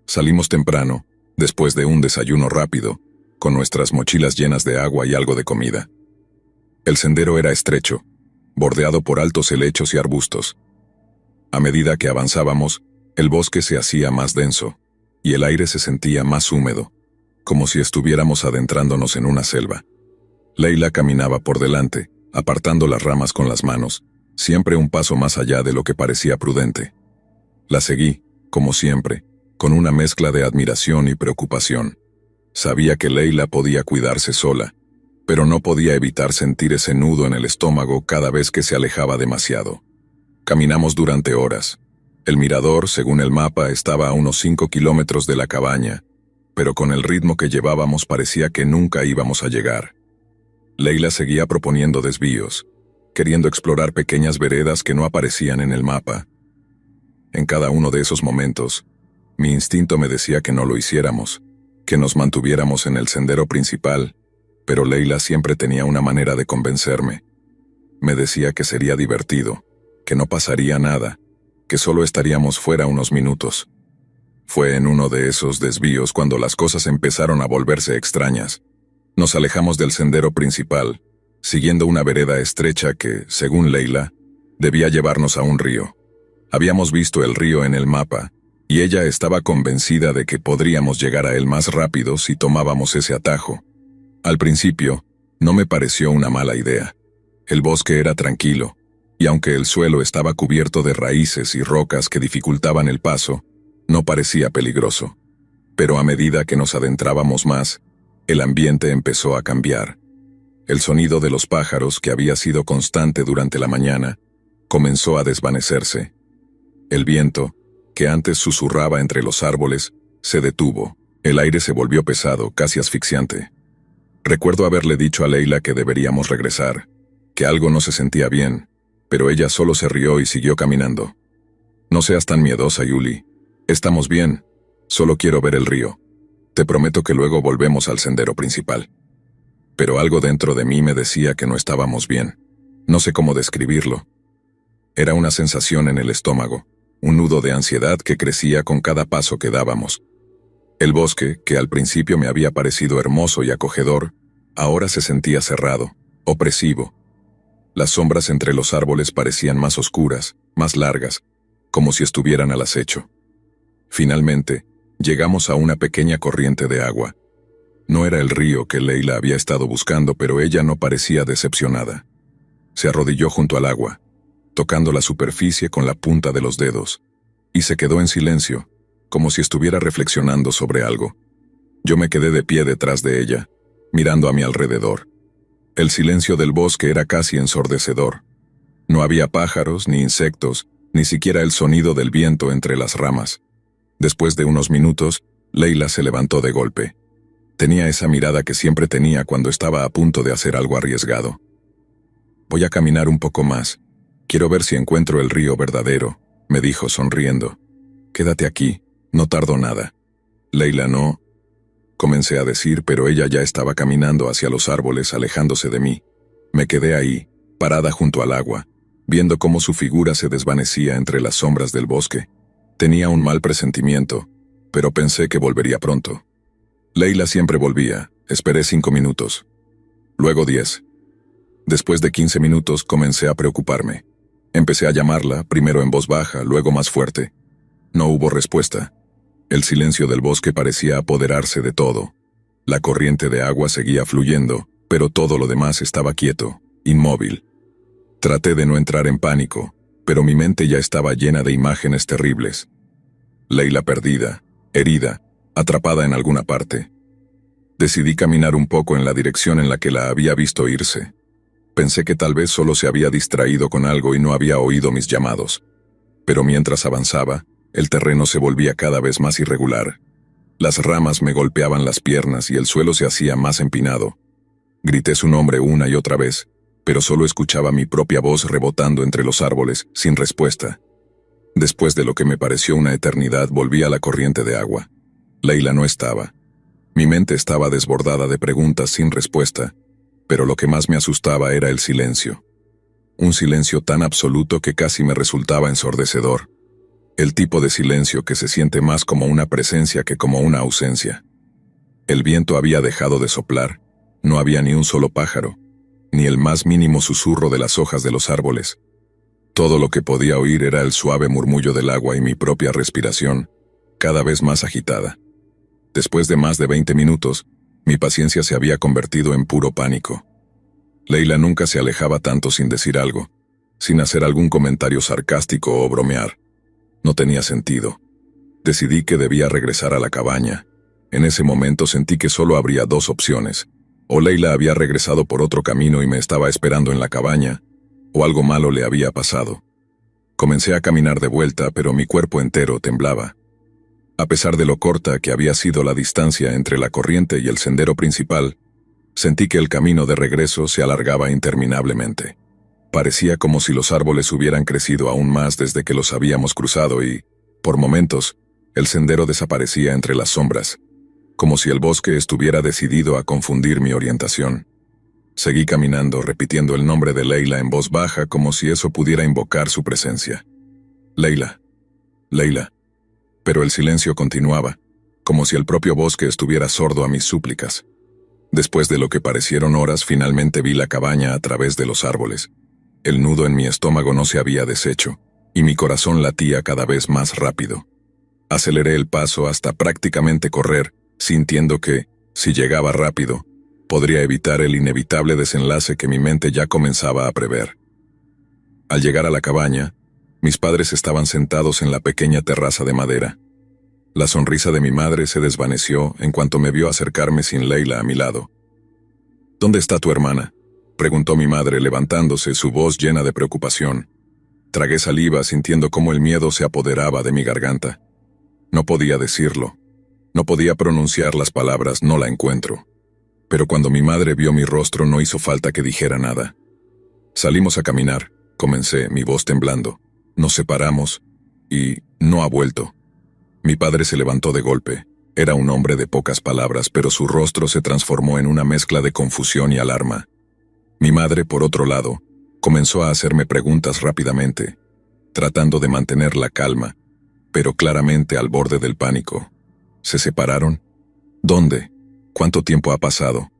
Salimos temprano, después de un desayuno rápido, con nuestras mochilas llenas de agua y algo de comida. El sendero era estrecho, bordeado por altos helechos y arbustos. A medida que avanzábamos, el bosque se hacía más denso, y el aire se sentía más húmedo, como si estuviéramos adentrándonos en una selva. Leila caminaba por delante, apartando las ramas con las manos, siempre un paso más allá de lo que parecía prudente. La seguí, como siempre, con una mezcla de admiración y preocupación. Sabía que Leila podía cuidarse sola, pero no podía evitar sentir ese nudo en el estómago cada vez que se alejaba demasiado. Caminamos durante horas. El mirador, según el mapa, estaba a unos 5 kilómetros de la cabaña, pero con el ritmo que llevábamos parecía que nunca íbamos a llegar. Leila seguía proponiendo desvíos, queriendo explorar pequeñas veredas que no aparecían en el mapa. En cada uno de esos momentos, mi instinto me decía que no lo hiciéramos, que nos mantuviéramos en el sendero principal, pero Leila siempre tenía una manera de convencerme. Me decía que sería divertido, que no pasaría nada, que solo estaríamos fuera unos minutos. Fue en uno de esos desvíos cuando las cosas empezaron a volverse extrañas. Nos alejamos del sendero principal, siguiendo una vereda estrecha que, según Leila, debía llevarnos a un río. Habíamos visto el río en el mapa, y ella estaba convencida de que podríamos llegar a él más rápido si tomábamos ese atajo. Al principio, no me pareció una mala idea. El bosque era tranquilo, y aunque el suelo estaba cubierto de raíces y rocas que dificultaban el paso, no parecía peligroso. Pero a medida que nos adentrábamos más, el ambiente empezó a cambiar. El sonido de los pájaros, que había sido constante durante la mañana, comenzó a desvanecerse. El viento, que antes susurraba entre los árboles, se detuvo. El aire se volvió pesado, casi asfixiante. Recuerdo haberle dicho a Leila que deberíamos regresar, que algo no se sentía bien, pero ella solo se rió y siguió caminando. No seas tan miedosa, Yuli. Estamos bien. Solo quiero ver el río. Te prometo que luego volvemos al sendero principal. Pero algo dentro de mí me decía que no estábamos bien. No sé cómo describirlo. Era una sensación en el estómago, un nudo de ansiedad que crecía con cada paso que dábamos. El bosque, que al principio me había parecido hermoso y acogedor, ahora se sentía cerrado, opresivo. Las sombras entre los árboles parecían más oscuras, más largas, como si estuvieran al acecho. Finalmente, llegamos a una pequeña corriente de agua. No era el río que Leila había estado buscando, pero ella no parecía decepcionada. Se arrodilló junto al agua, tocando la superficie con la punta de los dedos, y se quedó en silencio, como si estuviera reflexionando sobre algo. Yo me quedé de pie detrás de ella, mirando a mi alrededor. El silencio del bosque era casi ensordecedor. No había pájaros, ni insectos, ni siquiera el sonido del viento entre las ramas. Después de unos minutos, Leila se levantó de golpe. Tenía esa mirada que siempre tenía cuando estaba a punto de hacer algo arriesgado. Voy a caminar un poco más. Quiero ver si encuentro el río verdadero, me dijo sonriendo. Quédate aquí, no tardo nada. Leila, no. Comencé a decir, pero ella ya estaba caminando hacia los árboles, alejándose de mí. Me quedé ahí, parada junto al agua, viendo cómo su figura se desvanecía entre las sombras del bosque. Tenía un mal presentimiento, pero pensé que volvería pronto. Leila siempre volvía. Esperé 5 minutos. Luego 10. Después de 15 minutos comencé a preocuparme. Empecé a llamarla, primero en voz baja, luego más fuerte. No hubo respuesta. El silencio del bosque parecía apoderarse de todo. La corriente de agua seguía fluyendo, pero todo lo demás estaba quieto, inmóvil. Traté de no entrar en pánico, pero mi mente ya estaba llena de imágenes terribles. Leila perdida, herida, atrapada en alguna parte. Decidí caminar un poco en la dirección en la que la había visto irse. Pensé que tal vez solo se había distraído con algo y no había oído mis llamados. Pero mientras avanzaba, el terreno se volvía cada vez más irregular. Las ramas me golpeaban las piernas y el suelo se hacía más empinado. Grité su nombre una y otra vez, pero solo escuchaba mi propia voz rebotando entre los árboles, sin respuesta. Después de lo que me pareció una eternidad, volví a la corriente de agua. Leila no estaba. Mi mente estaba desbordada de preguntas sin respuesta, pero lo que más me asustaba era el silencio. Un silencio tan absoluto que casi me resultaba ensordecedor. El tipo de silencio que se siente más como una presencia que como una ausencia. El viento había dejado de soplar, no había ni un solo pájaro, ni el más mínimo susurro de las hojas de los árboles. Todo lo que podía oír era el suave murmullo del agua y mi propia respiración, cada vez más agitada. Después de más de 20 minutos, mi paciencia se había convertido en puro pánico. Leila nunca se alejaba tanto sin decir algo, sin hacer algún comentario sarcástico o bromear. No tenía sentido. Decidí que debía regresar a la cabaña. En ese momento sentí que solo habría 2 opciones. O Leila había regresado por otro camino y me estaba esperando en la cabaña, o algo malo le había pasado. Comencé a caminar de vuelta, pero mi cuerpo entero temblaba. A pesar de lo corta que había sido la distancia entre la corriente y el sendero principal, sentí que el camino de regreso se alargaba interminablemente. Parecía como si los árboles hubieran crecido aún más desde que los habíamos cruzado y, por momentos, el sendero desaparecía entre las sombras, como si el bosque estuviera decidido a confundir mi orientación. Seguí caminando, repitiendo el nombre de Leila en voz baja como si eso pudiera invocar su presencia. Leila, Leila. Pero el silencio continuaba, como si el propio bosque estuviera sordo a mis súplicas. Después de lo que parecieron horas, finalmente vi la cabaña a través de los árboles. El nudo en mi estómago no se había deshecho, y mi corazón latía cada vez más rápido. Aceleré el paso hasta prácticamente correr, sintiendo que, si llegaba rápido, podría evitar el inevitable desenlace que mi mente ya comenzaba a prever. Al llegar a la cabaña, mis padres estaban sentados en la pequeña terraza de madera. La sonrisa de mi madre se desvaneció en cuanto me vio acercarme sin Leila a mi lado. ¿Dónde está tu hermana?, preguntó mi madre levantándose, su voz llena de preocupación. Tragué saliva sintiendo cómo el miedo se apoderaba de mi garganta. No podía decirlo. No podía pronunciar las palabras «no la encuentro». Pero cuando mi madre vio mi rostro no hizo falta que dijera nada. Salimos a caminar, comencé, mi voz temblando. Nos separamos y no ha vuelto. Mi padre se levantó de golpe. Era un hombre de pocas palabras, pero su rostro se transformó en una mezcla de confusión y alarma. Mi madre, por otro lado, comenzó a hacerme preguntas rápidamente, tratando de mantener la calma, pero claramente al borde del pánico. ¿Se separaron? ¿Dónde? ¿Cuánto tiempo ha pasado?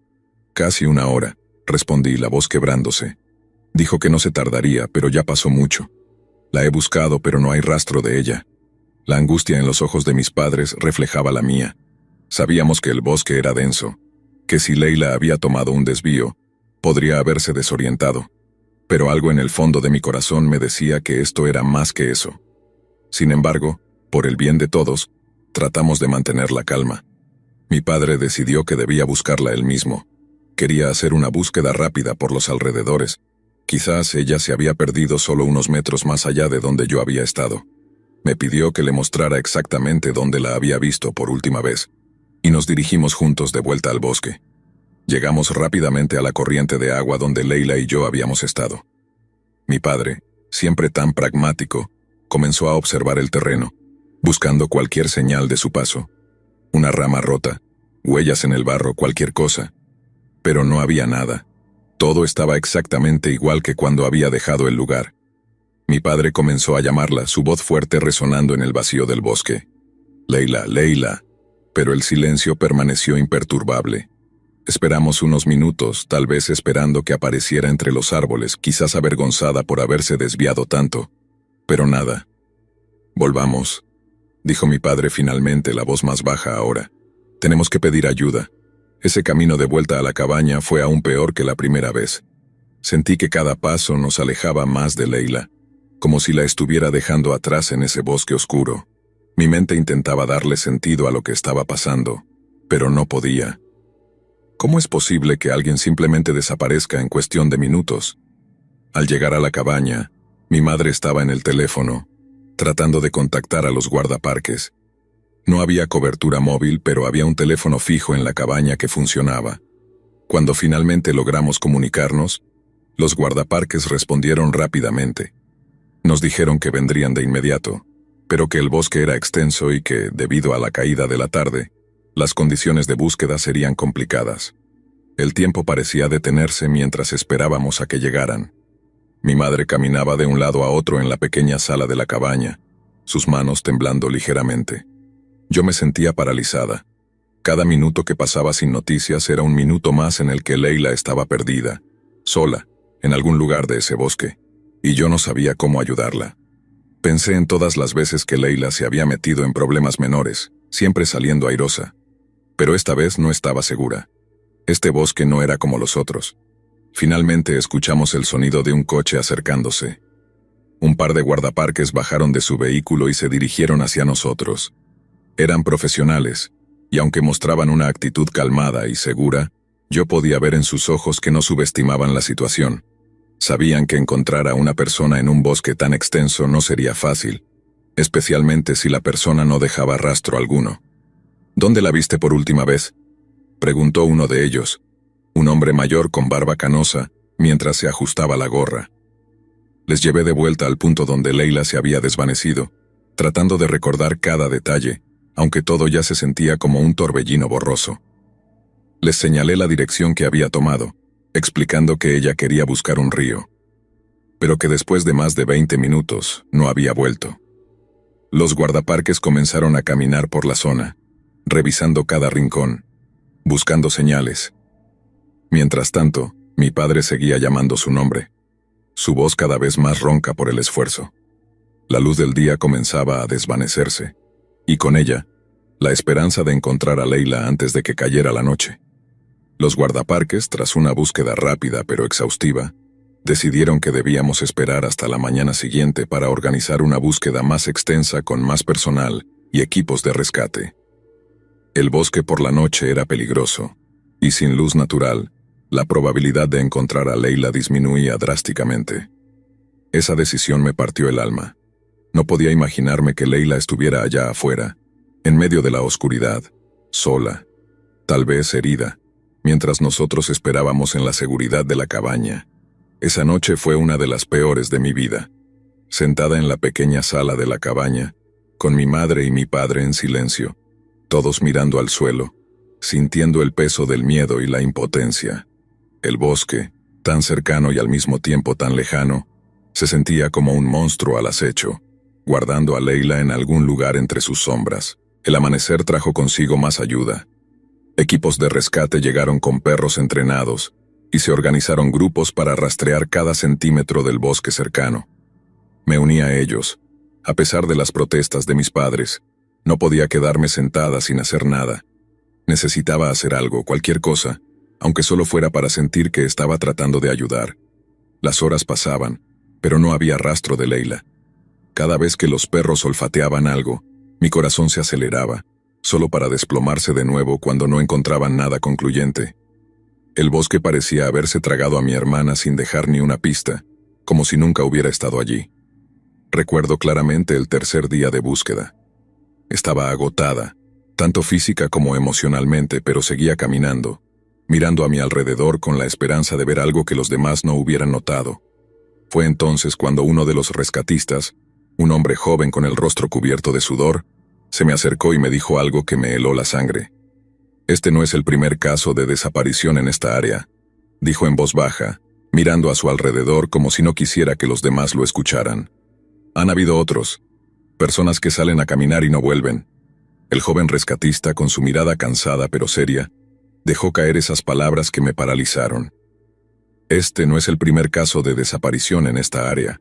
Casi 1 hora, respondí, la voz quebrándose. Dijo que no se tardaría, pero ya pasó mucho. La he buscado, pero no hay rastro de ella. La angustia en los ojos de mis padres reflejaba la mía. Sabíamos que el bosque era denso, que si Leila había tomado un desvío, podría haberse desorientado. Pero algo en el fondo de mi corazón me decía que esto era más que eso. Sin embargo, por el bien de todos, tratamos de mantener la calma. Mi padre decidió que debía buscarla él mismo. Quería hacer una búsqueda rápida por los alrededores. Quizás ella se había perdido solo unos metros más allá de donde yo había estado. Me pidió que le mostrara exactamente dónde la había visto por última vez, y nos dirigimos juntos de vuelta al bosque. Llegamos rápidamente a la corriente de agua donde Leila y yo habíamos estado. Mi padre, siempre tan pragmático, comenzó a observar el terreno, buscando cualquier señal de su paso. Una rama rota, huellas en el barro, cualquier cosa. Pero no había nada. Todo estaba exactamente igual que cuando había dejado el lugar. Mi padre comenzó a llamarla, su voz fuerte resonando en el vacío del bosque. Leila, Leila. Pero el silencio permaneció imperturbable. Esperamos unos minutos, tal vez esperando que apareciera entre los árboles, quizás avergonzada por haberse desviado tanto. Pero nada. Volvamos, dijo mi padre finalmente, la voz más baja ahora. Tenemos que pedir ayuda. Ese camino de vuelta a la cabaña fue aún peor que la primera vez. Sentí que cada paso nos alejaba más de Leila, como si la estuviera dejando atrás en ese bosque oscuro. Mi mente intentaba darle sentido a lo que estaba pasando, pero no podía. ¿Cómo es posible que alguien simplemente desaparezca en cuestión de minutos? Al llegar a la cabaña, mi madre estaba en el teléfono, tratando de contactar a los guardaparques. No había cobertura móvil, pero había un teléfono fijo en la cabaña que funcionaba. Cuando finalmente logramos comunicarnos, los guardaparques respondieron rápidamente. Nos dijeron que vendrían de inmediato, pero que el bosque era extenso y que, debido a la caída de la tarde, las condiciones de búsqueda serían complicadas. El tiempo parecía detenerse mientras esperábamos a que llegaran. Mi madre caminaba de un lado a otro en la pequeña sala de la cabaña, sus manos temblando ligeramente. Yo me sentía paralizada. Cada minuto que pasaba sin noticias era un minuto más en el que Leila estaba perdida, sola, en algún lugar de ese bosque, y yo no sabía cómo ayudarla. Pensé en todas las veces que Leila se había metido en problemas menores, siempre saliendo airosa. Pero esta vez no estaba segura. Este bosque no era como los otros. Finalmente escuchamos el sonido de un coche acercándose. Un par de guardaparques bajaron de su vehículo y se dirigieron hacia nosotros. Eran profesionales, y aunque mostraban una actitud calmada y segura, yo podía ver en sus ojos que no subestimaban la situación. Sabían que encontrar a una persona en un bosque tan extenso no sería fácil, especialmente si la persona no dejaba rastro alguno. ¿Dónde la viste por última vez?, preguntó uno de ellos, un hombre mayor con barba canosa, mientras se ajustaba la gorra. Les llevé de vuelta al punto donde Leila se había desvanecido, tratando de recordar cada detalle, aunque todo ya se sentía como un torbellino borroso. Les señalé la dirección que había tomado, explicando que ella quería buscar un río, pero que después de más de 20 minutos no había vuelto. Los guardaparques comenzaron a caminar por la zona, revisando cada rincón, buscando señales. Mientras tanto, mi padre seguía llamando su nombre, su voz cada vez más ronca por el esfuerzo. La luz del día comenzaba a desvanecerse, y con ella, la esperanza de encontrar a Leila antes de que cayera la noche. Los guardaparques, tras una búsqueda rápida pero exhaustiva, decidieron que debíamos esperar hasta la mañana siguiente para organizar una búsqueda más extensa con más personal y equipos de rescate. El bosque por la noche era peligroso, y sin luz natural, la probabilidad de encontrar a Leila disminuía drásticamente. Esa decisión me partió el alma. No podía imaginarme que Leila estuviera allá afuera, en medio de la oscuridad, sola, tal vez herida, mientras nosotros esperábamos en la seguridad de la cabaña. Esa noche fue una de las peores de mi vida. Sentada en la pequeña sala de la cabaña, con mi madre y mi padre en silencio, todos mirando al suelo, sintiendo el peso del miedo y la impotencia. El bosque, tan cercano y al mismo tiempo tan lejano, se sentía como un monstruo al acecho, guardando a Leila en algún lugar entre sus sombras. El amanecer trajo consigo más ayuda. Equipos de rescate llegaron con perros entrenados y se organizaron grupos para rastrear cada centímetro del bosque cercano. Me uní a ellos. A pesar de las protestas de mis padres, no podía quedarme sentada sin hacer nada. Necesitaba hacer algo, cualquier cosa, aunque solo fuera para sentir que estaba tratando de ayudar. Las horas pasaban, pero no había rastro de Leila. Cada vez que los perros olfateaban algo, mi corazón se aceleraba, solo para desplomarse de nuevo cuando no encontraban nada concluyente. El bosque parecía haberse tragado a mi hermana sin dejar ni una pista, como si nunca hubiera estado allí. Recuerdo claramente el tercer día de búsqueda. Estaba agotada, tanto física como emocionalmente, pero seguía caminando, mirando a mi alrededor con la esperanza de ver algo que los demás no hubieran notado. Fue entonces cuando uno de los rescatistas, un hombre joven con el rostro cubierto de sudor, se me acercó y me dijo algo que me heló la sangre. «Este no es el primer caso de desaparición en esta área», dijo en voz baja, mirando a su alrededor como si no quisiera que los demás lo escucharan. Han habido otros, personas que salen a caminar y no vuelven. El joven rescatista, con su mirada cansada pero seria, dejó caer esas palabras que me paralizaron. Este no es el primer caso de desaparición en esta área.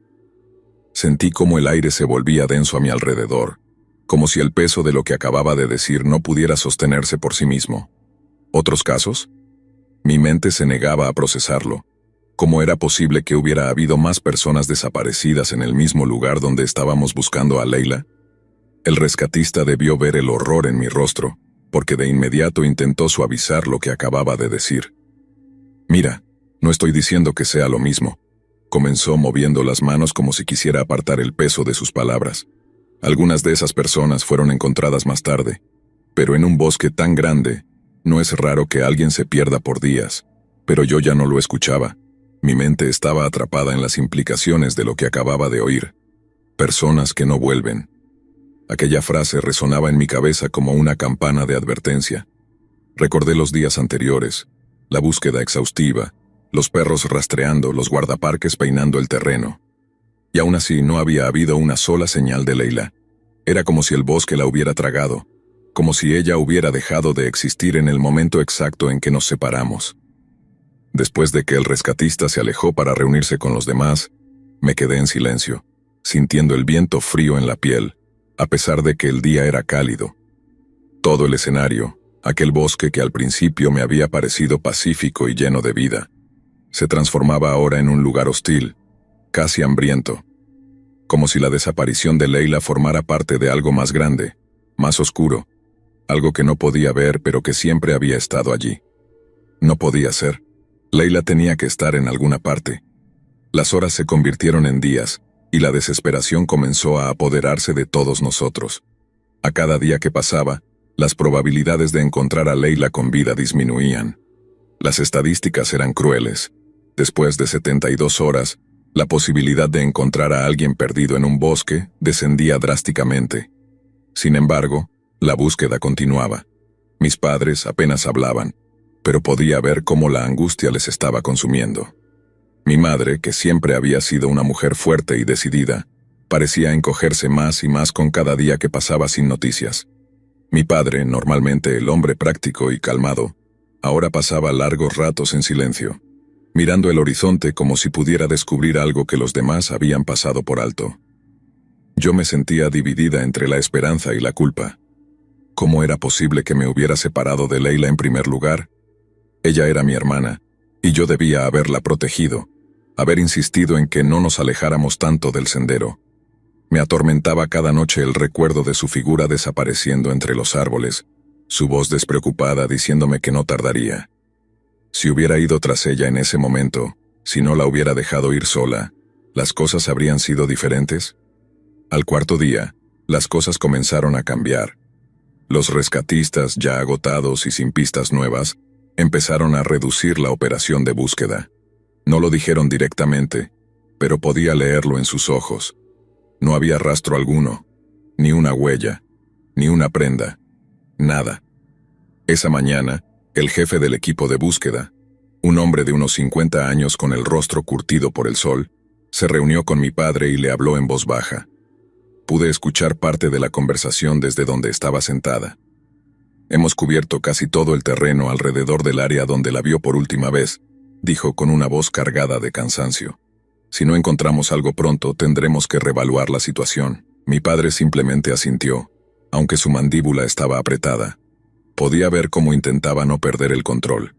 Sentí como el aire se volvía denso a mi alrededor, como si el peso de lo que acababa de decir no pudiera sostenerse por sí mismo. ¿Otros casos? Mi mente se negaba a procesarlo. ¿Cómo era posible que hubiera habido más personas desaparecidas en el mismo lugar donde estábamos buscando a Leila? El rescatista debió ver el horror en mi rostro, porque de inmediato intentó suavizar lo que acababa de decir. Mira, no estoy diciendo que sea lo mismo. Comenzó moviendo las manos como si quisiera apartar el peso de sus palabras. Algunas de esas personas fueron encontradas más tarde, pero en un bosque tan grande, no es raro que alguien se pierda por días, pero yo ya no lo escuchaba. Mi mente estaba atrapada en las implicaciones de lo que acababa de oír. Personas que no vuelven. Aquella frase resonaba en mi cabeza como una campana de advertencia. Recordé los días anteriores, la búsqueda exhaustiva, los perros rastreando, los guardaparques peinando el terreno. Y aún así no había habido una sola señal de Leila. Era como si el bosque la hubiera tragado, como si ella hubiera dejado de existir en el momento exacto en que nos separamos. Después de que el rescatista se alejó para reunirse con los demás, me quedé en silencio, sintiendo el viento frío en la piel, a pesar de que el día era cálido. Todo el escenario, aquel bosque que al principio me había parecido pacífico y lleno de vida, se transformaba ahora en un lugar hostil, casi hambriento, como si la desaparición de Leila formara parte de algo más grande, más oscuro, algo que no podía ver pero que siempre había estado allí. No podía ser. Leila tenía que estar en alguna parte. Las horas se convirtieron en días, y la desesperación comenzó a apoderarse de todos nosotros. A cada día que pasaba, las probabilidades de encontrar a Leila con vida disminuían. Las estadísticas eran crueles. Después de 72 horas, la posibilidad de encontrar a alguien perdido en un bosque descendía drásticamente. Sin embargo, la búsqueda continuaba. Mis padres apenas hablaban, pero podía ver cómo la angustia les estaba consumiendo. Mi madre, que siempre había sido una mujer fuerte y decidida, parecía encogerse más y más con cada día que pasaba sin noticias. Mi padre, normalmente el hombre práctico y calmado, ahora pasaba largos ratos en silencio, mirando el horizonte como si pudiera descubrir algo que los demás habían pasado por alto. Yo me sentía dividida entre la esperanza y la culpa. ¿Cómo era posible que me hubiera separado de Leila en primer lugar? Ella era mi hermana, y yo debía haberla protegido, haber insistido en que no nos alejáramos tanto del sendero. Me atormentaba cada noche el recuerdo de su figura desapareciendo entre los árboles, su voz despreocupada diciéndome que no tardaría. Si hubiera ido tras ella en ese momento, si no la hubiera dejado ir sola, ¿las cosas habrían sido diferentes? Al cuarto día, las cosas comenzaron a cambiar. Los rescatistas, ya agotados y sin pistas nuevas, empezaron a reducir la operación de búsqueda. No lo dijeron directamente, pero podía leerlo en sus ojos. No había rastro alguno, ni una huella, ni una prenda, nada. Esa mañana, el jefe del equipo de búsqueda, un hombre de unos 50 años con el rostro curtido por el sol, se reunió con mi padre y le habló en voz baja. Pude escuchar parte de la conversación desde donde estaba sentada. Hemos cubierto casi todo el terreno alrededor del área donde la vio por última vez, dijo con una voz cargada de cansancio. Si no encontramos algo pronto, tendremos que reevaluar la situación. Mi padre simplemente asintió, aunque su mandíbula estaba apretada. Podía ver cómo intentaba no perder el control.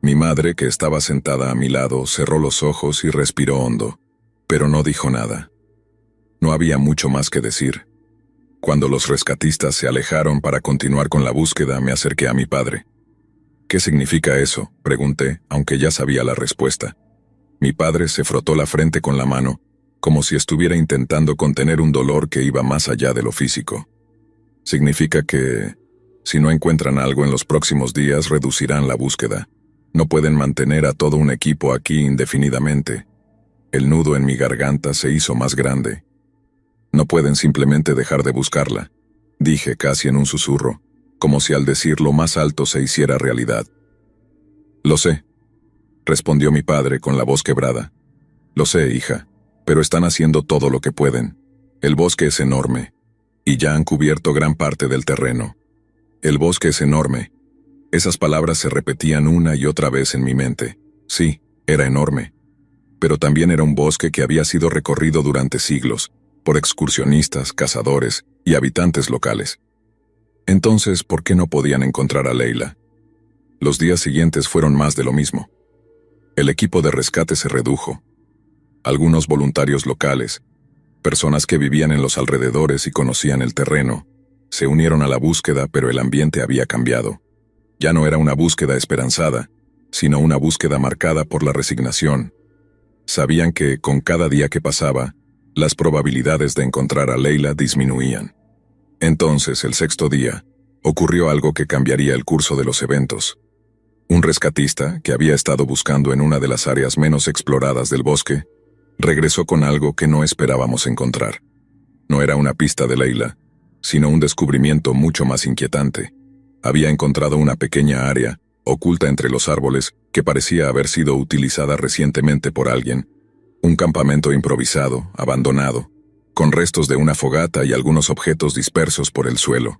Mi madre, que estaba sentada a mi lado, cerró los ojos y respiró hondo, pero no dijo nada. No había mucho más que decir. Cuando los rescatistas se alejaron para continuar con la búsqueda, me acerqué a mi padre. ¿Qué significa eso?, pregunté, aunque ya sabía la respuesta. Mi padre se frotó la frente con la mano, como si estuviera intentando contener un dolor que iba más allá de lo físico. Significa que, si no encuentran algo en los próximos días, reducirán la búsqueda. No pueden mantener a todo un equipo aquí indefinidamente. El nudo en mi garganta se hizo más grande. No pueden simplemente dejar de buscarla, dije casi en un susurro, como si al decirlo más alto se hiciera realidad. Lo sé. respondió mi padre con la voz quebrada. Lo sé, hija, pero están haciendo todo lo que pueden. El bosque es enorme, y ya han cubierto gran parte del terreno. El bosque es enorme. Esas palabras se repetían una y otra vez en mi mente. Sí, era enorme. Pero también era un bosque que había sido recorrido durante siglos, por excursionistas, cazadores y habitantes locales. Entonces, ¿por qué no podían encontrar a Leila? Los días siguientes fueron más de lo mismo. El equipo de rescate se redujo. Algunos voluntarios locales, personas que vivían en los alrededores y conocían el terreno, se unieron a la búsqueda, pero el ambiente había cambiado. Ya no era una búsqueda esperanzada, sino una búsqueda marcada por la resignación. Sabían que, con cada día que pasaba, las probabilidades de encontrar a Leila disminuían. Entonces, el sexto día, ocurrió algo que cambiaría el curso de los eventos. Un rescatista, que había estado buscando en una de las áreas menos exploradas del bosque, regresó con algo que no esperábamos encontrar. No era una pista de Leila, sino un descubrimiento mucho más inquietante. Había encontrado una pequeña área, oculta entre los árboles, que parecía haber sido utilizada recientemente por alguien. Un campamento improvisado, abandonado, con restos de una fogata y algunos objetos dispersos por el suelo.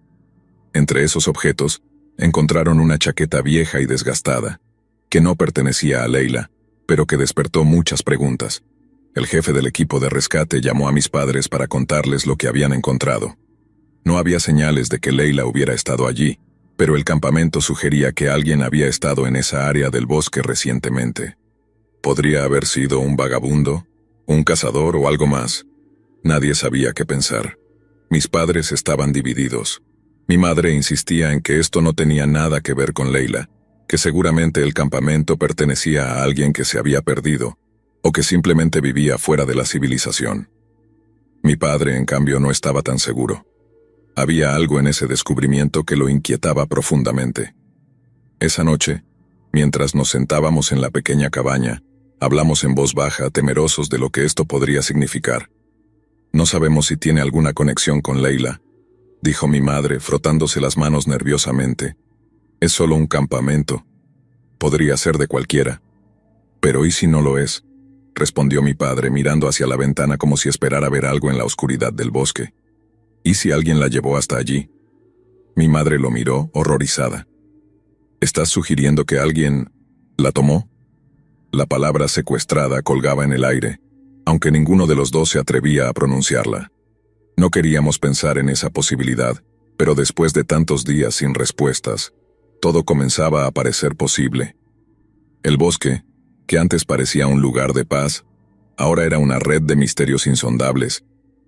Entre esos objetos, encontraron una chaqueta vieja y desgastada, que no pertenecía a Leila, pero que despertó muchas preguntas. El jefe del equipo de rescate llamó a mis padres para contarles lo que habían encontrado. No había señales de que Leila hubiera estado allí, pero el campamento sugería que alguien había estado en esa área del bosque recientemente. ¿Podría haber sido un vagabundo, un cazador o algo más? Nadie sabía qué pensar. Mis padres estaban divididos. Mi madre insistía en que esto no tenía nada que ver con Leila, que seguramente el campamento pertenecía a alguien que se había perdido, o que simplemente vivía fuera de la civilización. Mi padre, en cambio, no estaba tan seguro. Había algo en ese descubrimiento que lo inquietaba profundamente. Esa noche, mientras nos sentábamos en la pequeña cabaña, hablamos en voz baja, temerosos de lo que esto podría significar. No sabemos si tiene alguna conexión con Leila, dijo mi madre, frotándose las manos nerviosamente. Es solo un campamento. Podría ser de cualquiera. Pero ¿y si no lo es? Respondió mi padre, mirando hacia la ventana como si esperara ver algo en la oscuridad del bosque. ¿Y si alguien la llevó hasta allí? Mi madre lo miró, horrorizada. ¿Estás sugiriendo que alguien la tomó? La palabra secuestrada colgaba en el aire, aunque ninguno de los dos se atrevía a pronunciarla. No queríamos pensar en esa posibilidad, pero después de tantos días sin respuestas, todo comenzaba a parecer posible. El bosque, que antes parecía un lugar de paz, ahora era una red de misterios insondables,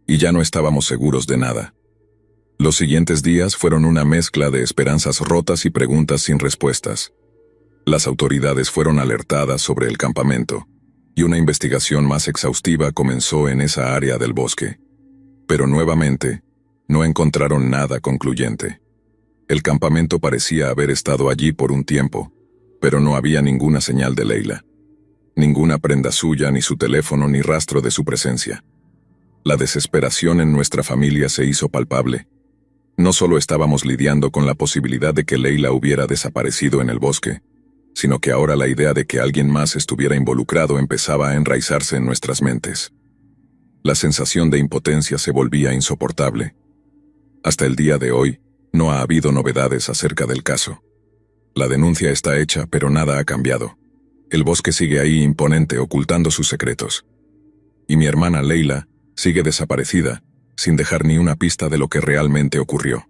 y ya no estábamos seguros de nada. Los siguientes días fueron una mezcla de esperanzas rotas y preguntas sin respuestas. Las autoridades fueron alertadas sobre el campamento, y una investigación más exhaustiva comenzó en esa área del bosque. Pero nuevamente, no encontraron nada concluyente. El campamento parecía haber estado allí por un tiempo, pero no había ninguna señal de Leila. Ninguna prenda suya, ni su teléfono, ni rastro de su presencia. La desesperación en nuestra familia se hizo palpable. No solo estábamos lidiando con la posibilidad de que Leila hubiera desaparecido en el bosque, sino que ahora la idea de que alguien más estuviera involucrado empezaba a enraizarse en nuestras mentes. La sensación de impotencia se volvía insoportable. Hasta el día de hoy, no ha habido novedades acerca del caso. La denuncia está hecha, pero nada ha cambiado. El bosque sigue ahí imponente, ocultando sus secretos. Y mi hermana Leila sigue desaparecida, sin dejar ni una pista de lo que realmente ocurrió.